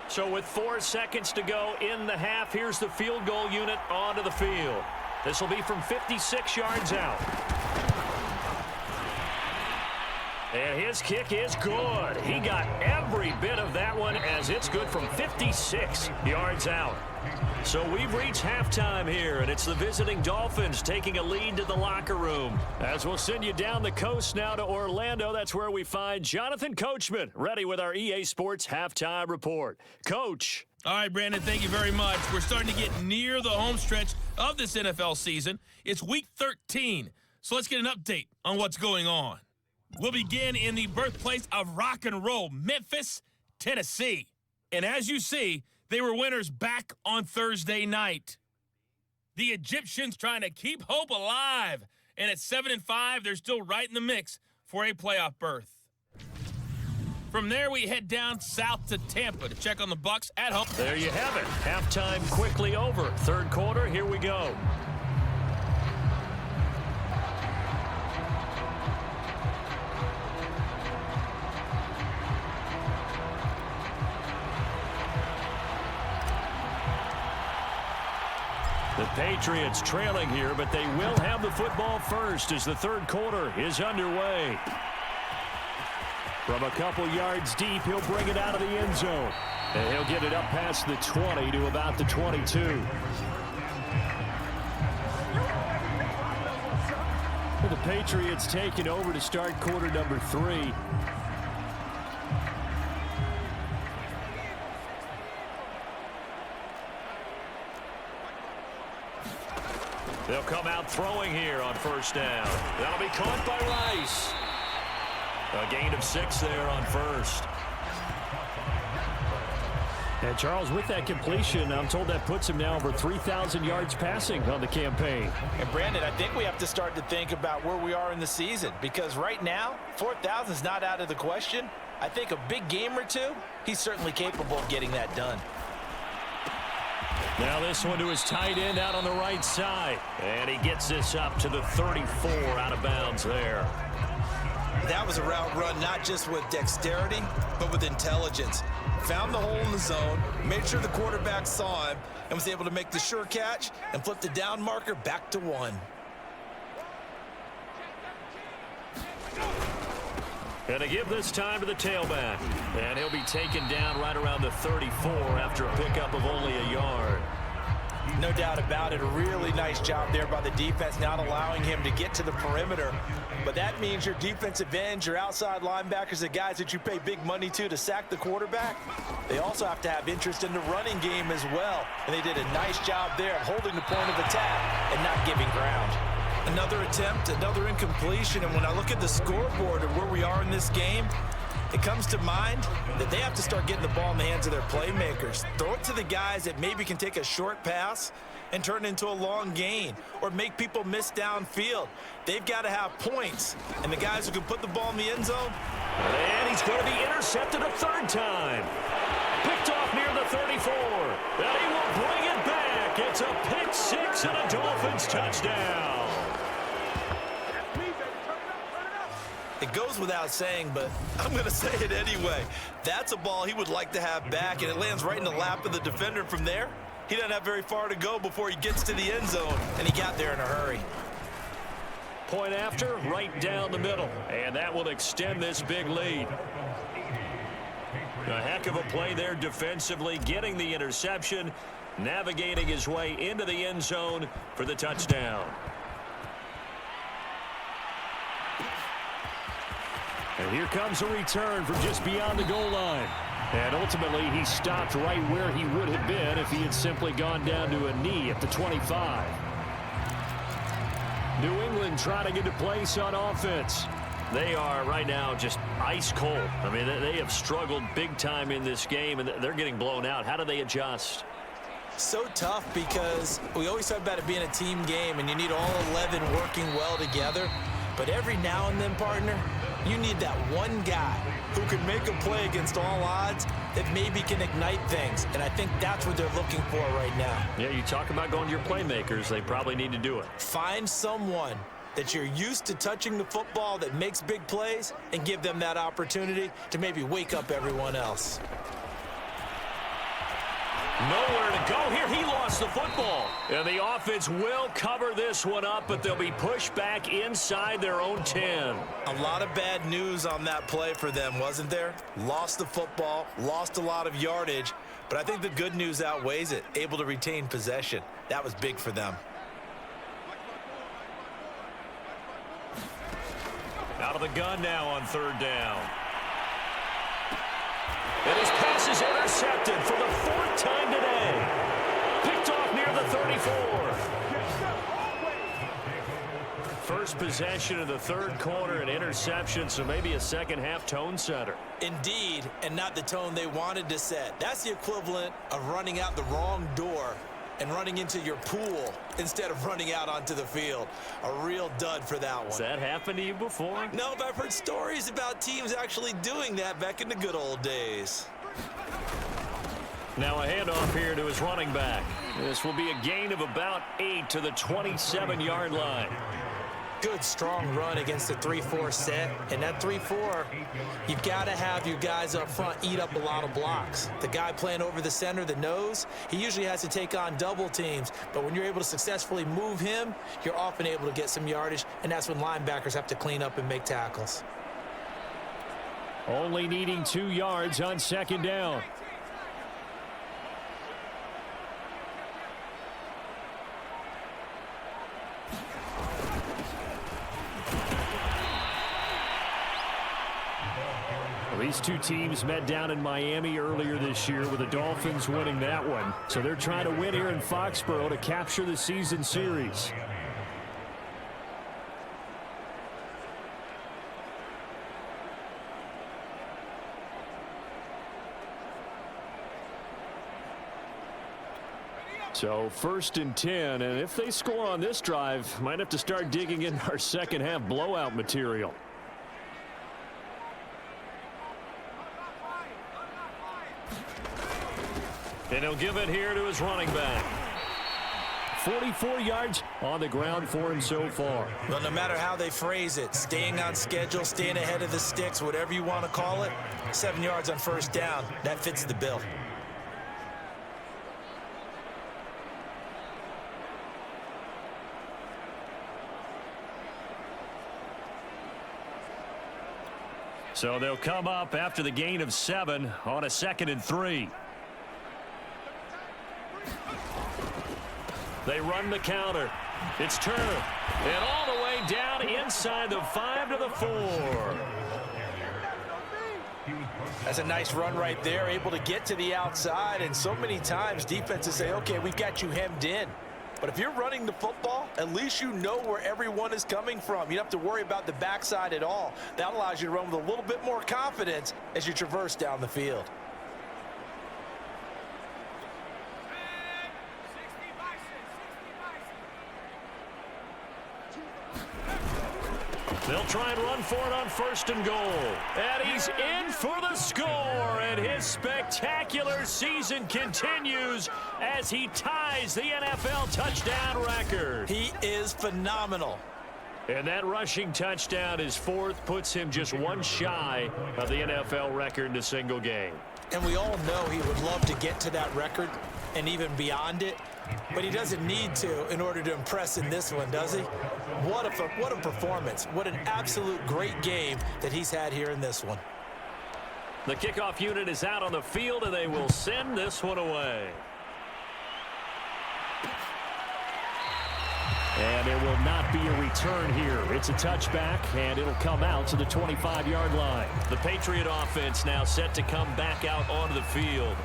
So with 4 seconds to go in the half, here's the field goal unit onto the field. This will be from 56 yards out. And his kick is good. He got every bit of that one as it's good from 56 yards out. So we've reached halftime here, and it's the visiting Dolphins taking a lead to the locker room. As we'll send you down the coast now to Orlando, that's where we find Jonathan Coachman, ready with our EA Sports Halftime Report. Coach. All right, Brandon, thank you very much. We're starting to get near the home stretch of this NFL season. It's Week 13, so let's get an update on what's going on. We'll begin in the birthplace of rock and roll, Memphis, Tennessee. And as you see, they were winners back on Thursday night. The Egyptians trying to keep hope alive. And at 7-5, they're still right in the mix for a playoff berth. From there, we head down south to Tampa to check on the Bucs at home. There you have it. Halftime quickly over. 3rd quarter, here we go. The Patriots trailing here, but they will have the football first as the 3rd quarter is underway. From a couple yards deep, he'll bring it out of the end zone. And he'll get it up past the 20 to about the 22. The Patriots taking over to start quarter number 3. They'll come out throwing here on first down. That'll be caught by Rice. A gain of 6 there on first. And Charles, with that completion, I'm told that puts him now over 3,000 yards passing on the campaign. And Brandon, I think we have to start to think about where we are in the season, because right now, 4,000 is not out of the question. I think a big game or two, he's certainly capable of getting that done. Now this one to his tight end out on the right side. And he gets this up to the 34 out of bounds there. That was a route run not just with dexterity, but with intelligence. Found the hole in the zone, made sure the quarterback saw him, and was able to make the sure catch and flip the down marker back to 1. And they give this time to the tailback. And he'll be taken down right around the 34 after a pickup of only a yard. No doubt about it. A really nice job there by the defense, not allowing him to get to the perimeter. But that means your defensive ends, your outside linebackers, the guys that you pay big money to sack the quarterback, they also have to have interest in the running game as well. And they did a nice job there of holding the point of attack and not giving ground. Another attempt, another incompletion. And when I look at the scoreboard and where we are in this game, it comes to mind that they have to start getting the ball in the hands of their playmakers. Throw it to the guys that maybe can take a short pass and turn it into a long gain or make people miss downfield. They've got to have points. And the guys who can put the ball in the end zone. And he's going to be intercepted a third time. Picked off near the 34. And he will bring it back. It's a pick 6 and a Dolphins touchdown. It goes without saying, but I'm going to say it anyway. That's a ball he would like to have back, and it lands right in the lap of the defender from there. He doesn't have very far to go before he gets to the end zone, and he got there in a hurry. Point after, right down the middle, and that will extend this big lead. A heck of a play there defensively, getting the interception, navigating his way into the end zone for the touchdown. And here comes a return from just beyond the goal line. And ultimately, he stopped right where he would have been if he had simply gone down to a knee at the 25. New England trying to get a place on offense. They are right now just ice cold. I mean, they have struggled big time in this game, and they're getting blown out. How do they adjust? So tough, because we always talk about it being a team game, and you need all 11 working well together. But every now and then, partner, you need that one guy who can make a play against all odds that maybe can ignite things. And I think that's what they're looking for right now. Yeah, you talk about going to your playmakers. They probably need to do it. Find someone that you're used to touching the football that makes big plays and give them that opportunity to maybe wake up everyone else. Nowhere to go here. He lost the football. And the offense will cover this one up, but they'll be pushed back inside their own 10. A lot of bad news on that play for them, wasn't there? Lost the football, lost a lot of yardage, but I think the good news outweighs it. Able to retain possession. That was big for them. Out of the gun now on third down. And his pass is intercepted for the 4th time today. Picked off near the 34. First possession of the third quarter, an interception, so maybe a second-half tone setter. Indeed, and not the tone they wanted to set. That's the equivalent of running out the wrong door and running into your pool instead of running out onto the field. A real dud for that one. Has that happened to you before? No, but I've heard stories about teams actually doing that back in the good old days. Now a handoff here to his running back. This will be a gain of about 8 to the 27-yard line. Good, strong run against the 3-4 set. And that 3-4, you've got to have your guys up front eat up a lot of blocks. The guy playing over the center, the nose, he usually has to take on double teams. But when you're able to successfully move him, you're often able to get some yardage, and that's when linebackers have to clean up and make tackles. Only needing 2 yards on second down. These two teams met down in Miami earlier this year with the Dolphins winning that one. So they're trying to win here in Foxborough to capture the season series. So 1st and 10, and if they score on this drive, might have to start digging in our second half blowout material. And he'll give it here to his running back. 44 yards on the ground for him so far. Well, no matter how they phrase it, staying on schedule, staying ahead of the sticks, whatever you want to call it, 7 yards on 1st down, that fits the bill. So they'll come up after the gain of 7 on a 2nd and 3. They run the counter. It's Turner. And all the way down inside the 5 to the 4. That's a nice run right there, able to get to the outside. And so many times defenses say, okay, we've got you hemmed in. But if you're running the football, at least you know where everyone is coming from. You don't have to worry about the backside at all. That allows you to run with a little bit more confidence as you traverse down the field. They'll try and run for it on 1st and goal. And he's in for the score. And his spectacular season continues as he ties the NFL touchdown record. He is phenomenal. And that rushing touchdown, his 4th, puts him just one shy of the NFL record in a single game. And we all know he would love to get to that record and even beyond it. But he doesn't need to in order to impress in this one, does he? What a performance. What an absolute great game that he's had here in this one. The kickoff unit is out on the field, and they will send this one away. And there will not be a return here. It's a touchback, and it'll come out to the 25-yard line. The Patriot offense now set to come back out onto the field.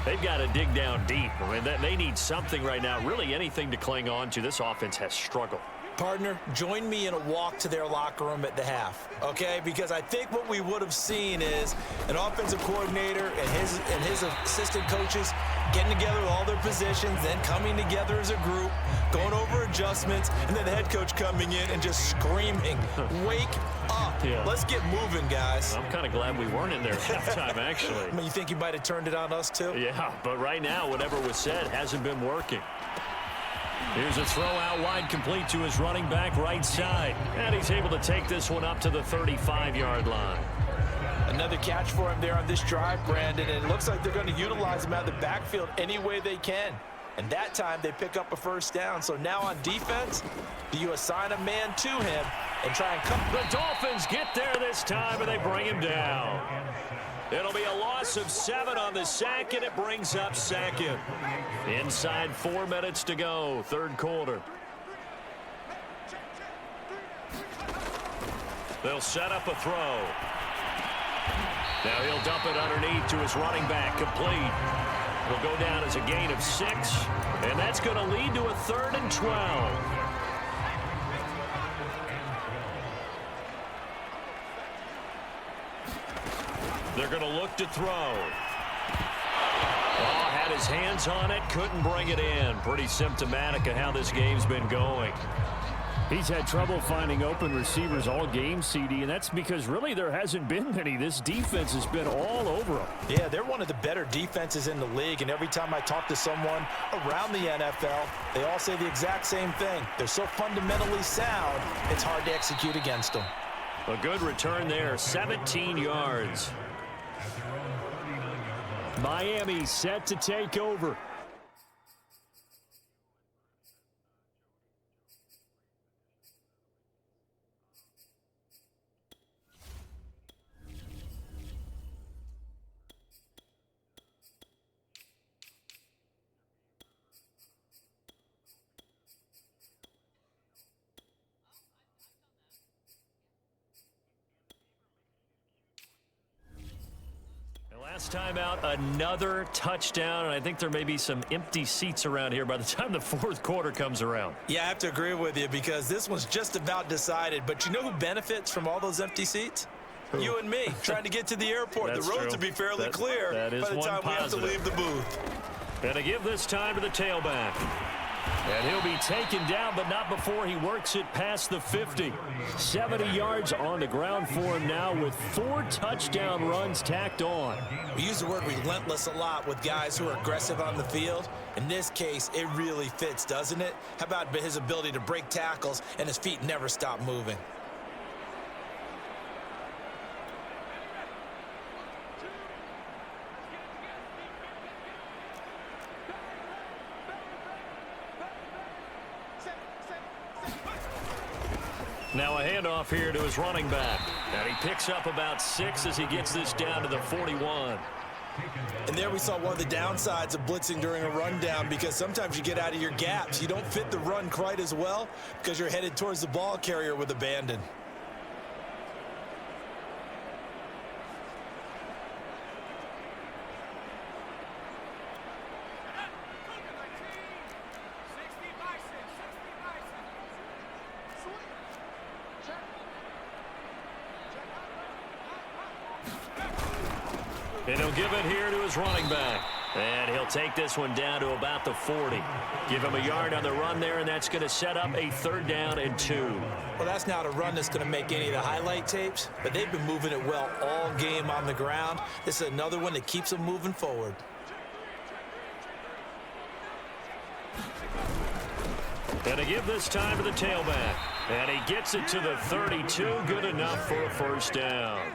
They've got to dig down deep. I mean, they need something right now, really anything to cling on to. This offense has struggled. Partner, join me in a walk to their locker room at the half, okay? Because I think what we would have seen is an offensive coordinator and his assistant coaches getting together with all their positions, then coming together as a group, going over adjustments, and then the head coach coming in and just screaming, wake up. Yeah. Let's get moving, guys. I'm kind of glad we weren't in there at halftime, actually. I mean, you think you might have turned it on us, too? Yeah, but right now, whatever was said hasn't been working. Here's a throw out wide, complete to his running back right side. And he's able to take this one up to the 35-yard line. Another catch for him there on this drive, Brandon, and it looks like they're going to utilize him out of the backfield any way they can. And that time they pick up a 1st down. So now on defense, do you assign a man to him and try and cut? The Dolphins get there this time, and they bring him down. It'll be a loss of 7 on the sack, and it brings up 2nd. Inside 4 minutes to go, 3rd quarter. They'll set up a throw. Now he'll dump it underneath to his running back, complete. Will go down as a gain of 6, and that's going to lead to a 3rd and 12. They're going to look to throw. Oh, had his hands on it, couldn't bring it in. Pretty symptomatic of how this game's been going. He's had trouble finding open receivers all game, CD, and that's because really there hasn't been many. This defense has been all over him. Yeah, they're one of the better defenses in the league, and every time I talk to someone around the NFL, they all say the exact same thing. They're so fundamentally sound, it's hard to execute against them. A good return there, 17 yards. Miami set to take over. Last time out, another touchdown, and I think there may be some empty seats around here by the time the fourth quarter comes around. Yeah, I have to agree with you because this one's just about decided. But you know who benefits from all those empty seats? You and me, trying to get to the airport. The roads will be fairly clear by the time we have to leave the booth. And to give this time to the tailback. And he'll be taken down, but not before he works it past the 50. 70 yards on the ground for him now with 4 touchdown runs tacked on. We use the word relentless a lot with guys who are aggressive on the field. In this case, it really fits, doesn't it? How about his ability to break tackles and his feet never stop moving? Now a handoff here to his running back. And he picks up about 6 as he gets this down to the 41. And there we saw one of the downsides of blitzing during a rundown because sometimes you get out of your gaps. You don't fit the run quite as well because you're headed towards the ball carrier with abandon. And he'll give it here to his running back. And he'll take this one down to about the 40. Give him a yard on the run there, and that's going to set up a 3rd down and 2. Well, that's not a run that's going to make any of the highlight tapes, but they've been moving it well all game on the ground. This is another one that keeps them moving forward. And to give this time to the tailback. And he gets it to the 32. Good enough for a 1st down.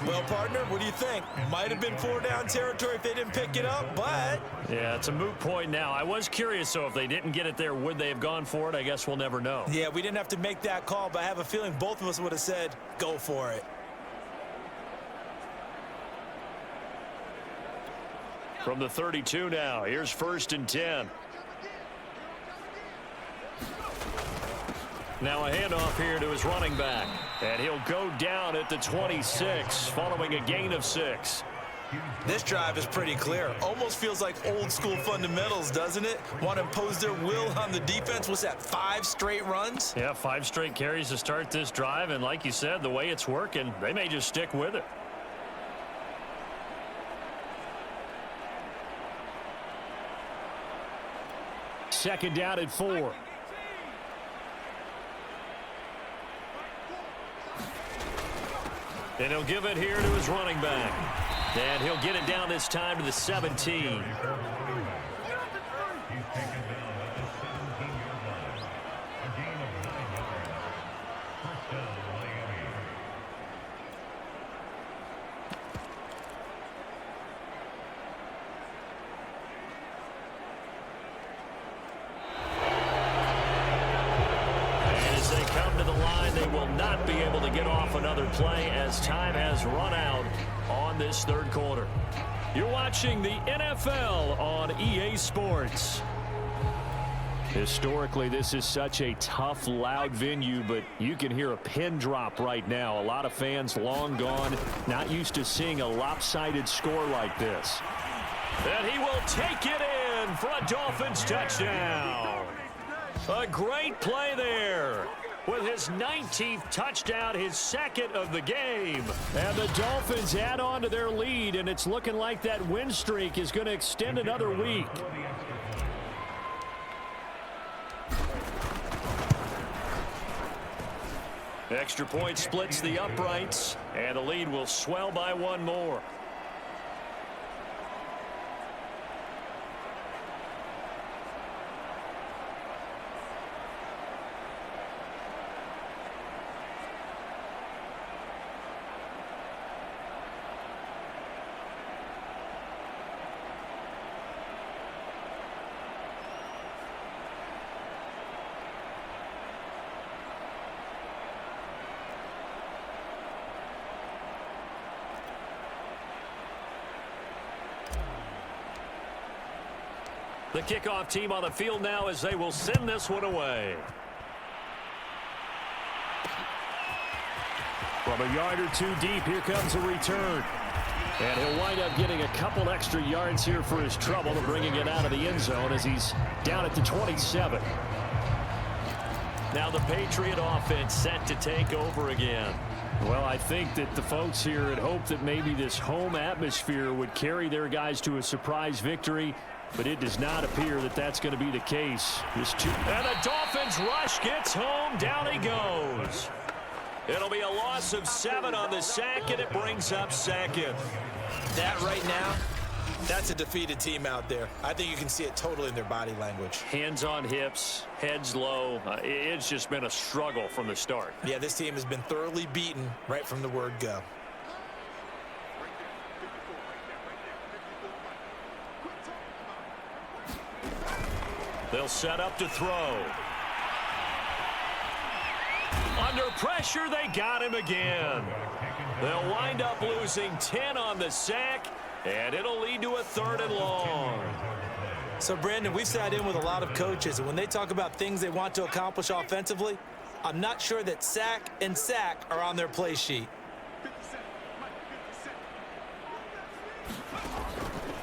Well, partner, what do you think? Might have been 4 down territory if they didn't pick it up, but... Yeah, it's a moot point now. I was curious, so if they didn't get it there, would they have gone for it? I guess we'll never know. Yeah, we didn't have to make that call, but I have a feeling both of us would have said, go for it. From the 32 now, here's 1st and 10. Now a handoff here to his running back. And he'll go down at the 26 following a gain of 6. This drive is pretty clear. Almost feels like old school fundamentals, doesn't it? Want to impose their will on the defense. What's that, 5 straight runs? Yeah, 5 straight carries to start this drive. And like you said, the way it's working, they may just stick with it. Second down at 4. And he'll give it here to his running back. And he'll get it down this time to the 17. Not be able to get off another play as time has run out on this 3rd quarter. You're watching the NFL on EA Sports. Historically, this is such a tough, loud venue, but you can hear a pin drop right now. A lot of fans long gone, not used to seeing a lopsided score like this. And he will take it in for a Dolphins touchdown. A great play there. With his 19th touchdown, his 2nd of the game. And the Dolphins add on to their lead, and it's looking like that win streak is going to extend another week. Extra point splits the uprights, and the lead will swell by 1 more. The kickoff team on the field now as they will send this one away. From a yard or 2 deep, here comes a return. And he'll wind up getting a couple extra yards here for his trouble and bringing it out of the end zone as he's down at the 27. Now the Patriot offense set to take over again. Well, I think that the folks here had hoped that maybe this home atmosphere would carry their guys to a surprise victory, but it does not appear that that's going to be the case. And the Dolphins rush gets home. Down he goes. It'll be a loss of 7 on the sack, and it brings up second. That right now, that's a defeated team out there. I think you can see it totally in their body language. Hands on hips, heads low. It's just been a struggle from the start. Yeah, this team has been thoroughly beaten right from the word go. They'll set up to throw. Under pressure, they got him again. They'll wind up losing 10 on the sack, and it'll lead to a 3rd and long. So, Brandon, we've sat in with a lot of coaches, and when they talk about things they want to accomplish offensively, I'm not sure that sack and sack are on their play sheet.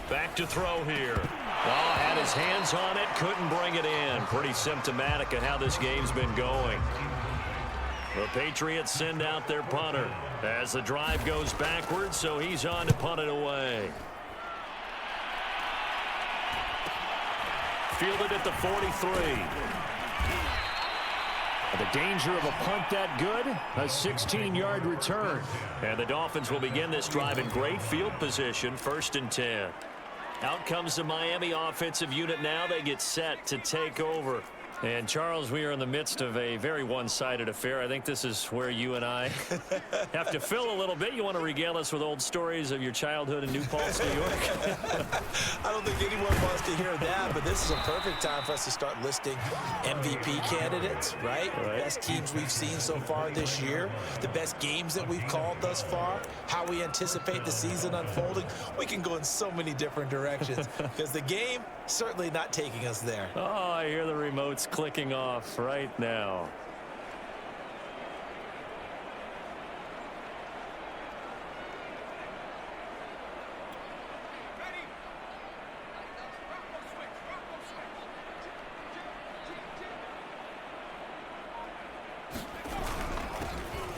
Back to throw here. Oh, had his hands on it, couldn't bring it in. Pretty symptomatic of how this game's been going. The Patriots send out their punter as the drive goes backwards, so he's on to punt it away. Fielded at the 43. The danger of a punt that good, a 16-yard return. And the Dolphins will begin this drive in great field position, 1st and 10. Out comes the Miami offensive unit now. They get set to take over. And, Charles, we are in the midst of a very one-sided affair. I think this is where you and I have to fill a little bit. You want to regale us with old stories of your childhood in New Paltz, New York? I don't think anyone wants to hear that, but this is a perfect time for us to start listing MVP candidates, right? Best teams we've seen so far this year, the best games that we've called thus far, how we anticipate the season unfolding. We can go in so many different directions because the game certainly not taking us there. Oh, I hear the remotes clicking off right now.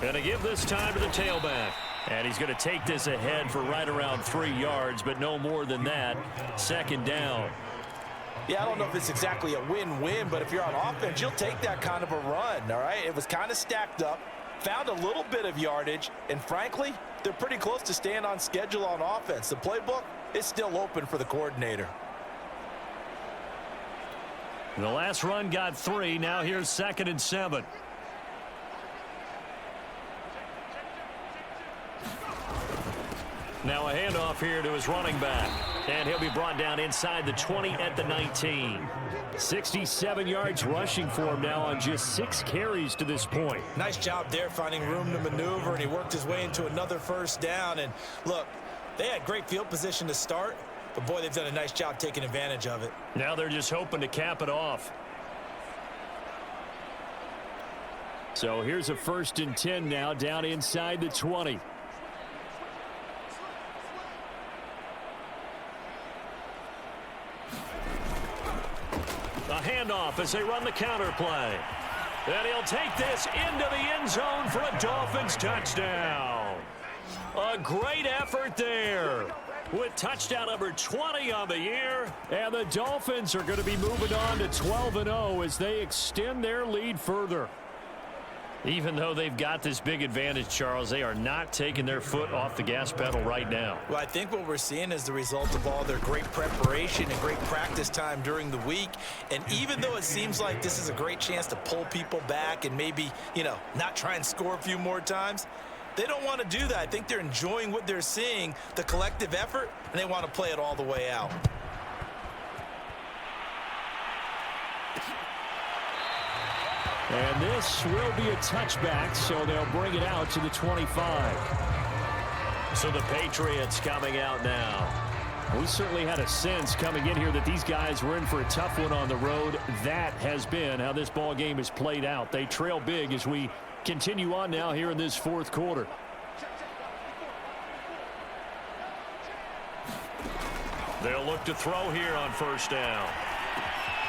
Gonna give this time to the tailback. And he's going to take this ahead for right around 3 yards, but no more than that. 2nd down. Yeah, I don't know if it's exactly a win-win, but if you're on offense, you'll take that kind of a run, all right? It was kind of stacked up, found a little bit of yardage, and frankly, they're pretty close to staying on schedule on offense. The playbook is still open for the coordinator. The last run got 3. Now here's 2nd and 7. Now a handoff here to his running back. And he'll be brought down inside the 20 at the 19. 67 yards rushing for him now on just 6 carries to this point. Nice job there finding room to maneuver, and he worked his way into another 1st down. And look, they had great field position to start, but boy, they've done a nice job taking advantage of it. Now they're just hoping to cap it off. So here's a 1st and 10 now down inside the 20. A handoff as they run the counter play. And he'll take this into the end zone for a Dolphins touchdown. A great effort there with touchdown number 20 on the year. And the Dolphins are going to be moving on to 12-0 as they extend their lead further. Even though they've got this big advantage, Charles, they are not taking their foot off the gas pedal right now. Well, I think what we're seeing is the result of all their great preparation and great practice time during the week. And even though it seems like this is a great chance to pull people back and maybe, not try and score a few more times, they don't want to do that. I think they're enjoying what they're seeing, the collective effort, and they want to play it all the way out. And this will be a touchback, so they'll bring it out to the 25. So the Patriots coming out now. We certainly had a sense coming in here that these guys were in for a tough one on the road. That has been how this ball game has played out. They trail big as we continue on now here in this 4th quarter. They'll look to throw here on first down.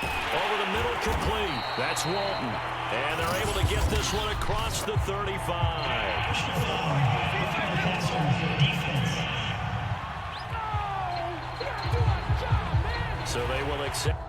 Over the middle, complete. That's Walton. And they're able to get this one across the 35. So they will accept.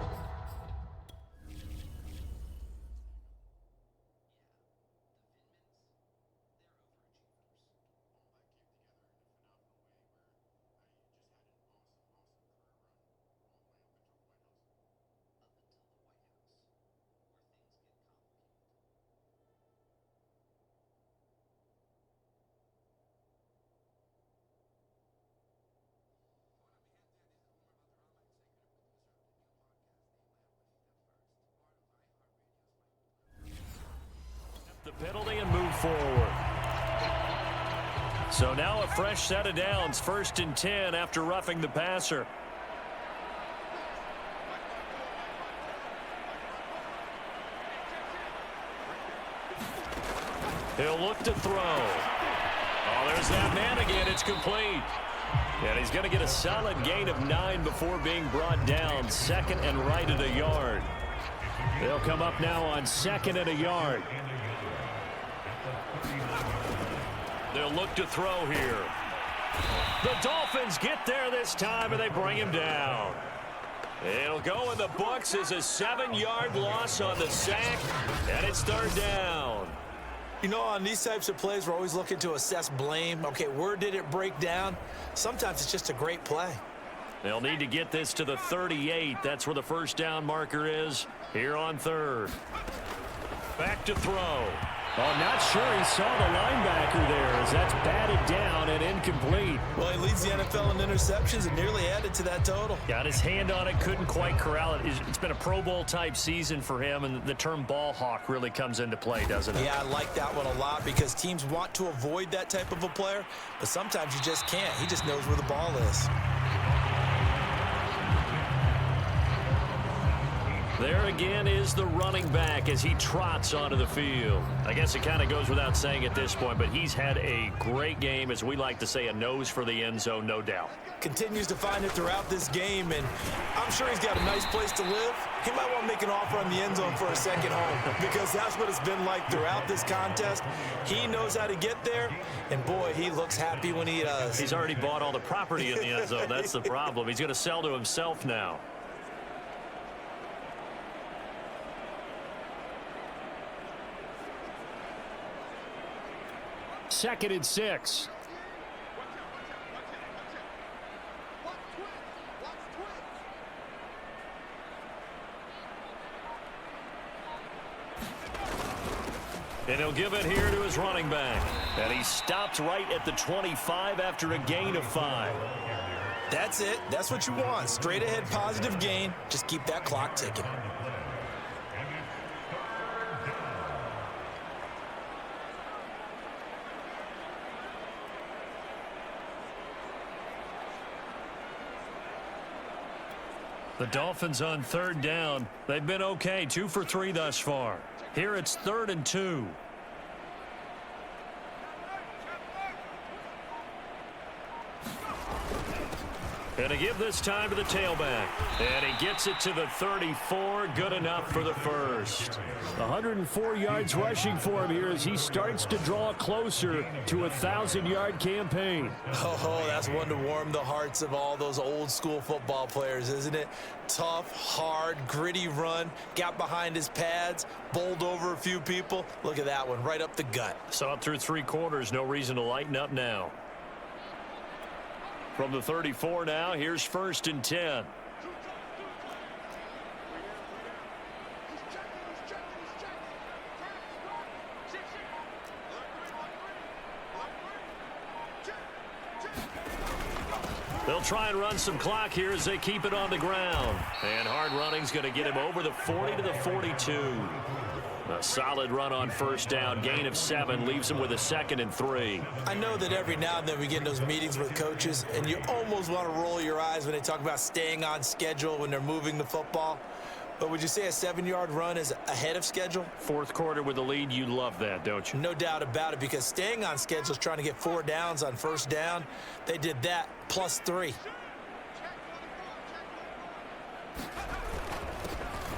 The penalty and move forward. So now a fresh set of downs, 1st and 10 after roughing the passer. He'll look to throw. Oh, there's that man again. It's complete. And he's going to get a solid gain of 9 before being brought down. 2nd and right at a yard. They'll come up now on 2nd and a yard. They'll look to throw here. The Dolphins get there this time, and they bring him down. It'll go in the books as a 7-yard loss on the sack, and it's 3rd down. You know, on these types of plays, we're always looking to assess blame. Okay, where did it break down? Sometimes it's just a great play. They'll need to get this to the 38. That's where the first down marker is here on 3rd. Back to throw. Oh, not sure he saw the linebacker there as that's batted down and incomplete. Well, he leads the NFL in interceptions and nearly added to that total. Got his hand on it, couldn't quite corral it. It's been a Pro Bowl type season for him, and the term ball hawk really comes into play, doesn't it? Yeah, I like that one a lot because teams want to avoid that type of a player, but sometimes you just can't. He just knows where the ball is. There again is the running back as he trots onto the field. I guess it kind of goes without saying at this point, but he's had a great game, as we like to say, a nose for the end zone, no doubt. Continues to find it throughout this game, and I'm sure he's got a nice place to live. He might want to make an offer on the end zone for a second home because that's what it's been like throughout this contest. He knows how to get there, and boy, he looks happy when he does. He's already bought all the property in the end zone. That's the problem. He's going to sell to himself now. Second and 6. And he'll give it here to his running back. And he stopped right at the 25 after a gain of 5. That's it. That's what you want. Straight ahead positive gain. Just keep that clock ticking. The Dolphins on 3rd down. They've been okay, 2 for 3 thus far. Here it's 3rd and 2. And to give this time to the tailback. And he gets it to the 34. Good enough for the first. 104 yards rushing for him here as he starts to draw closer to a 1,000-yard campaign. Oh, that's one to warm the hearts of all those old school football players, isn't it? Tough, hard, gritty run. Got behind his pads, bowled over a few people. Look at that one, right up the gut. Saw it through 3 quarters. No reason to lighten up now. From the 34 now, here's 1st and 10. They'll try and run some clock here as they keep it on the ground. And hard running's going to get him over the 40 to the 42. A solid run on first down. Gain of 7 leaves him with a 2nd and 3. I know that every now and then we get in those meetings with coaches, and you almost want to roll your eyes when they talk about staying on schedule when they're moving the football. But would you say a 7-yard run is ahead of schedule? 4th quarter with the lead, you love that, don't you? No doubt about it, because staying on schedule is trying to get 4 downs on first down. They did that plus 3.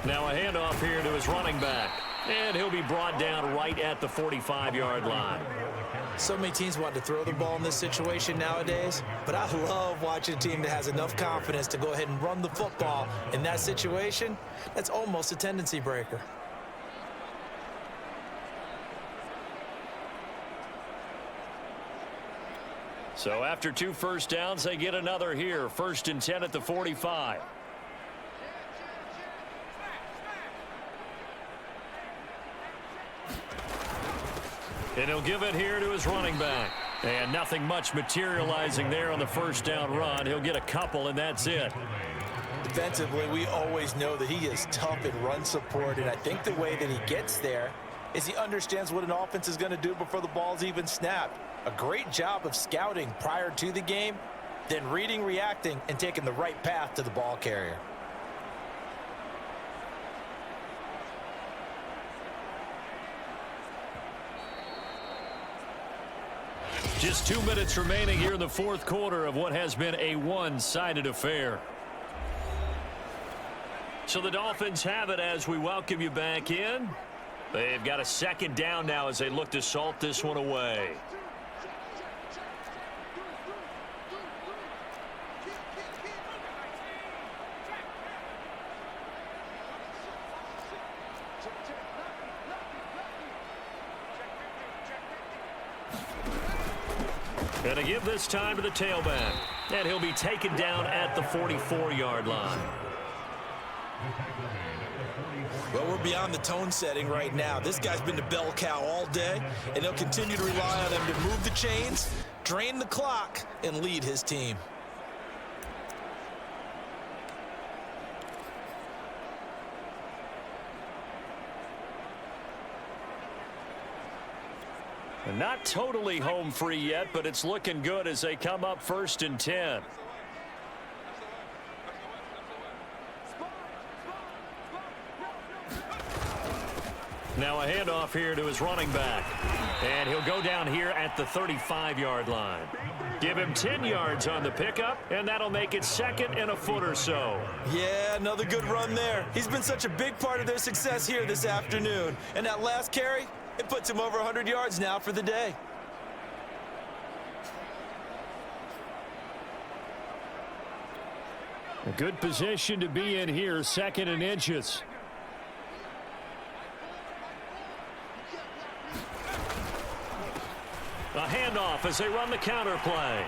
Now a handoff here to his running back. And he'll be brought down right at the 45-yard line. So many teams want to throw the ball in this situation nowadays, but I love watching a team that has enough confidence to go ahead and run the football in that situation. That's almost a tendency breaker. So after 2 first downs, they get another here. 1st and 10 at the 45. And he'll give it here to his running back. And nothing much materializing there on the 1st down run. He'll get a couple, and that's it. Defensively, we always know that he is tough in run support, and I think the way that he gets there is he understands what an offense is going to do before the ball's even snapped. A great job of scouting prior to the game, then reading, reacting, and taking the right path to the ball carrier. Just 2 minutes remaining here in the 4th quarter of what has been a one-sided affair. So the Dolphins have it as we welcome you back in. They've got a 2nd down now as they look to salt this one away. Going to give this time to the tailback. And he'll be taken down at the 44-yard line. Well, we're beyond the tone setting right now. This guy's been the bell cow all day, and he'll continue to rely on him to move the chains, drain the clock, and lead his team. Not totally home free yet, but it's looking good as they come up 1st and 10. Now a handoff here to his running back. And he'll go down here at the 35-yard line. Give him 10 yards on the pickup, and that'll make it 2nd and a foot or so. Yeah, another good run there. He's been such a big part of their success here this afternoon. And that last carry, it puts him over 100 yards now for the day. A good position to be in here, 2nd and inches. A handoff as they run the counter play.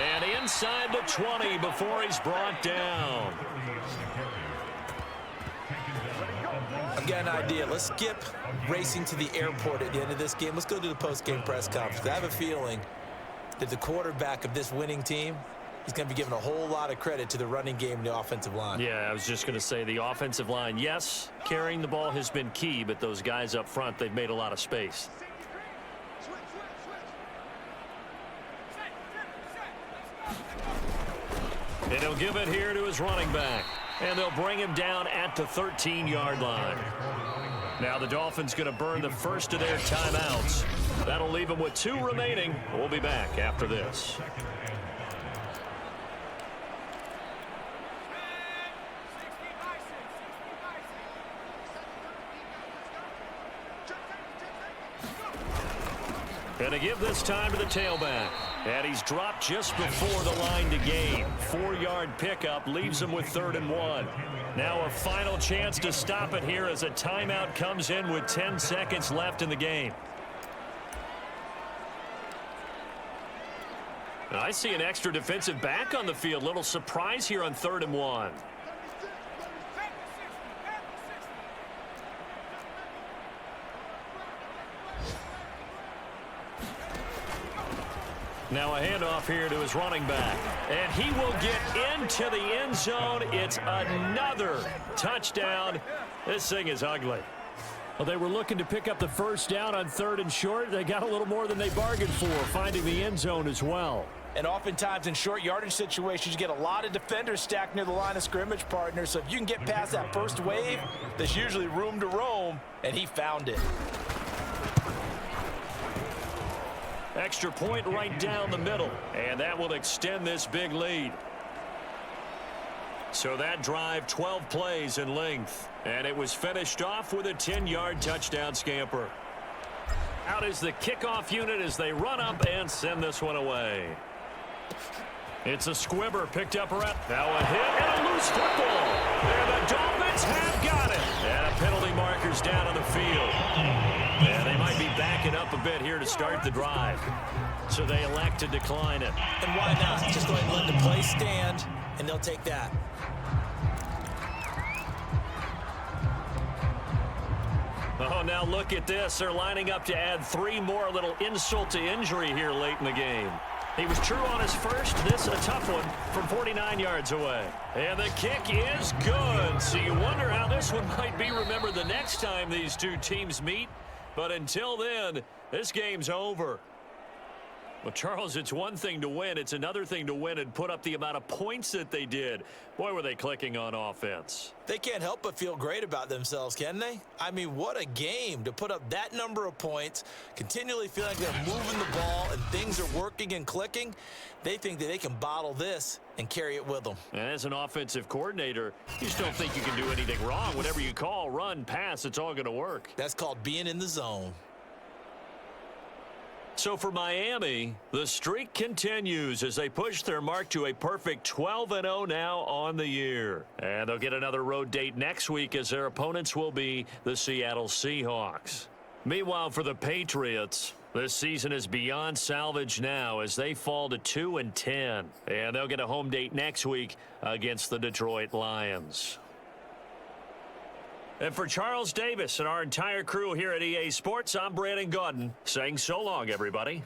And inside the 20 before he's brought down. I've got an idea. Let's skip racing to the airport at the end of this game. Let's go to the post-game press conference. I have a feeling that the quarterback of this winning team is going to be giving a whole lot of credit to the running game and the offensive line. Yeah, I was just going to say the offensive line, yes, carrying the ball has been key, but those guys up front, they've made a lot of space. And he'll give it here to his running back. And they'll bring him down at the 13-yard line. Now the Dolphins going to burn the first of their timeouts. That'll leave them with 2 remaining. We'll be back after this. Going to give this time to the tailback. And he's dropped just before the line to gain. 4-yard pickup leaves him with 3rd and 1. Now a final chance to stop it here as a timeout comes in with 10 seconds left in the game. I see an extra defensive back on the field. Little surprise here on 3rd and 1. Now a handoff here to his running back. And he will get into the end zone. It's another touchdown. This thing is ugly. Well, they were looking to pick up the 1st down on 3rd and short. They got a little more than they bargained for, finding the end zone as well. And oftentimes in short yardage situations, you get a lot of defenders stacked near the line of scrimmage, partner. So if you can get past that first wave, there's usually room to roam, and he found it. Extra point right down the middle, and that will extend this big lead. So that drive, 12 plays in length. And it was finished off with a 10-yard touchdown scamper. Out is the kickoff unit as they run up and send this one away. It's a squibber picked up around. Now a hit and a loose football. And the Dolphins have got it. And a penalty marker's down on the field. And they might be backing up a bit here to start the drive. So they elect to decline it. And why not? Just go ahead and let the play stand, and they'll take that. Oh, now look at this. They're lining up to add 3 more. A little insult to injury here late in the game. He was true on his first. This a tough one from 49 yards away. And the kick is good. So you wonder how this one might be remembered the next time these two teams meet. But until then, this game's over. Well, Charles, it's one thing to win. It's another thing to win and put up the amount of points that they did. Boy, were they clicking on offense. They can't help but feel great about themselves, can they? I mean, what a game to put up that number of points, continually feeling like they're moving the ball and things are working and clicking. They think that they can bottle this and carry it with them. And as an offensive coordinator, you just don't think you can do anything wrong. Whatever you call, run, pass, it's all going to work. That's called being in the zone. So for Miami, the streak continues as they push their mark to a perfect 12-0 now on the year. And they'll get another road date next week as their opponents will be the Seattle Seahawks. Meanwhile, for the Patriots, this season is beyond salvage now as they fall to 2-10. And they'll get a home date next week against the Detroit Lions. And for Charles Davis and our entire crew here at EA Sports, I'm Brandon Gaudin saying so long, everybody.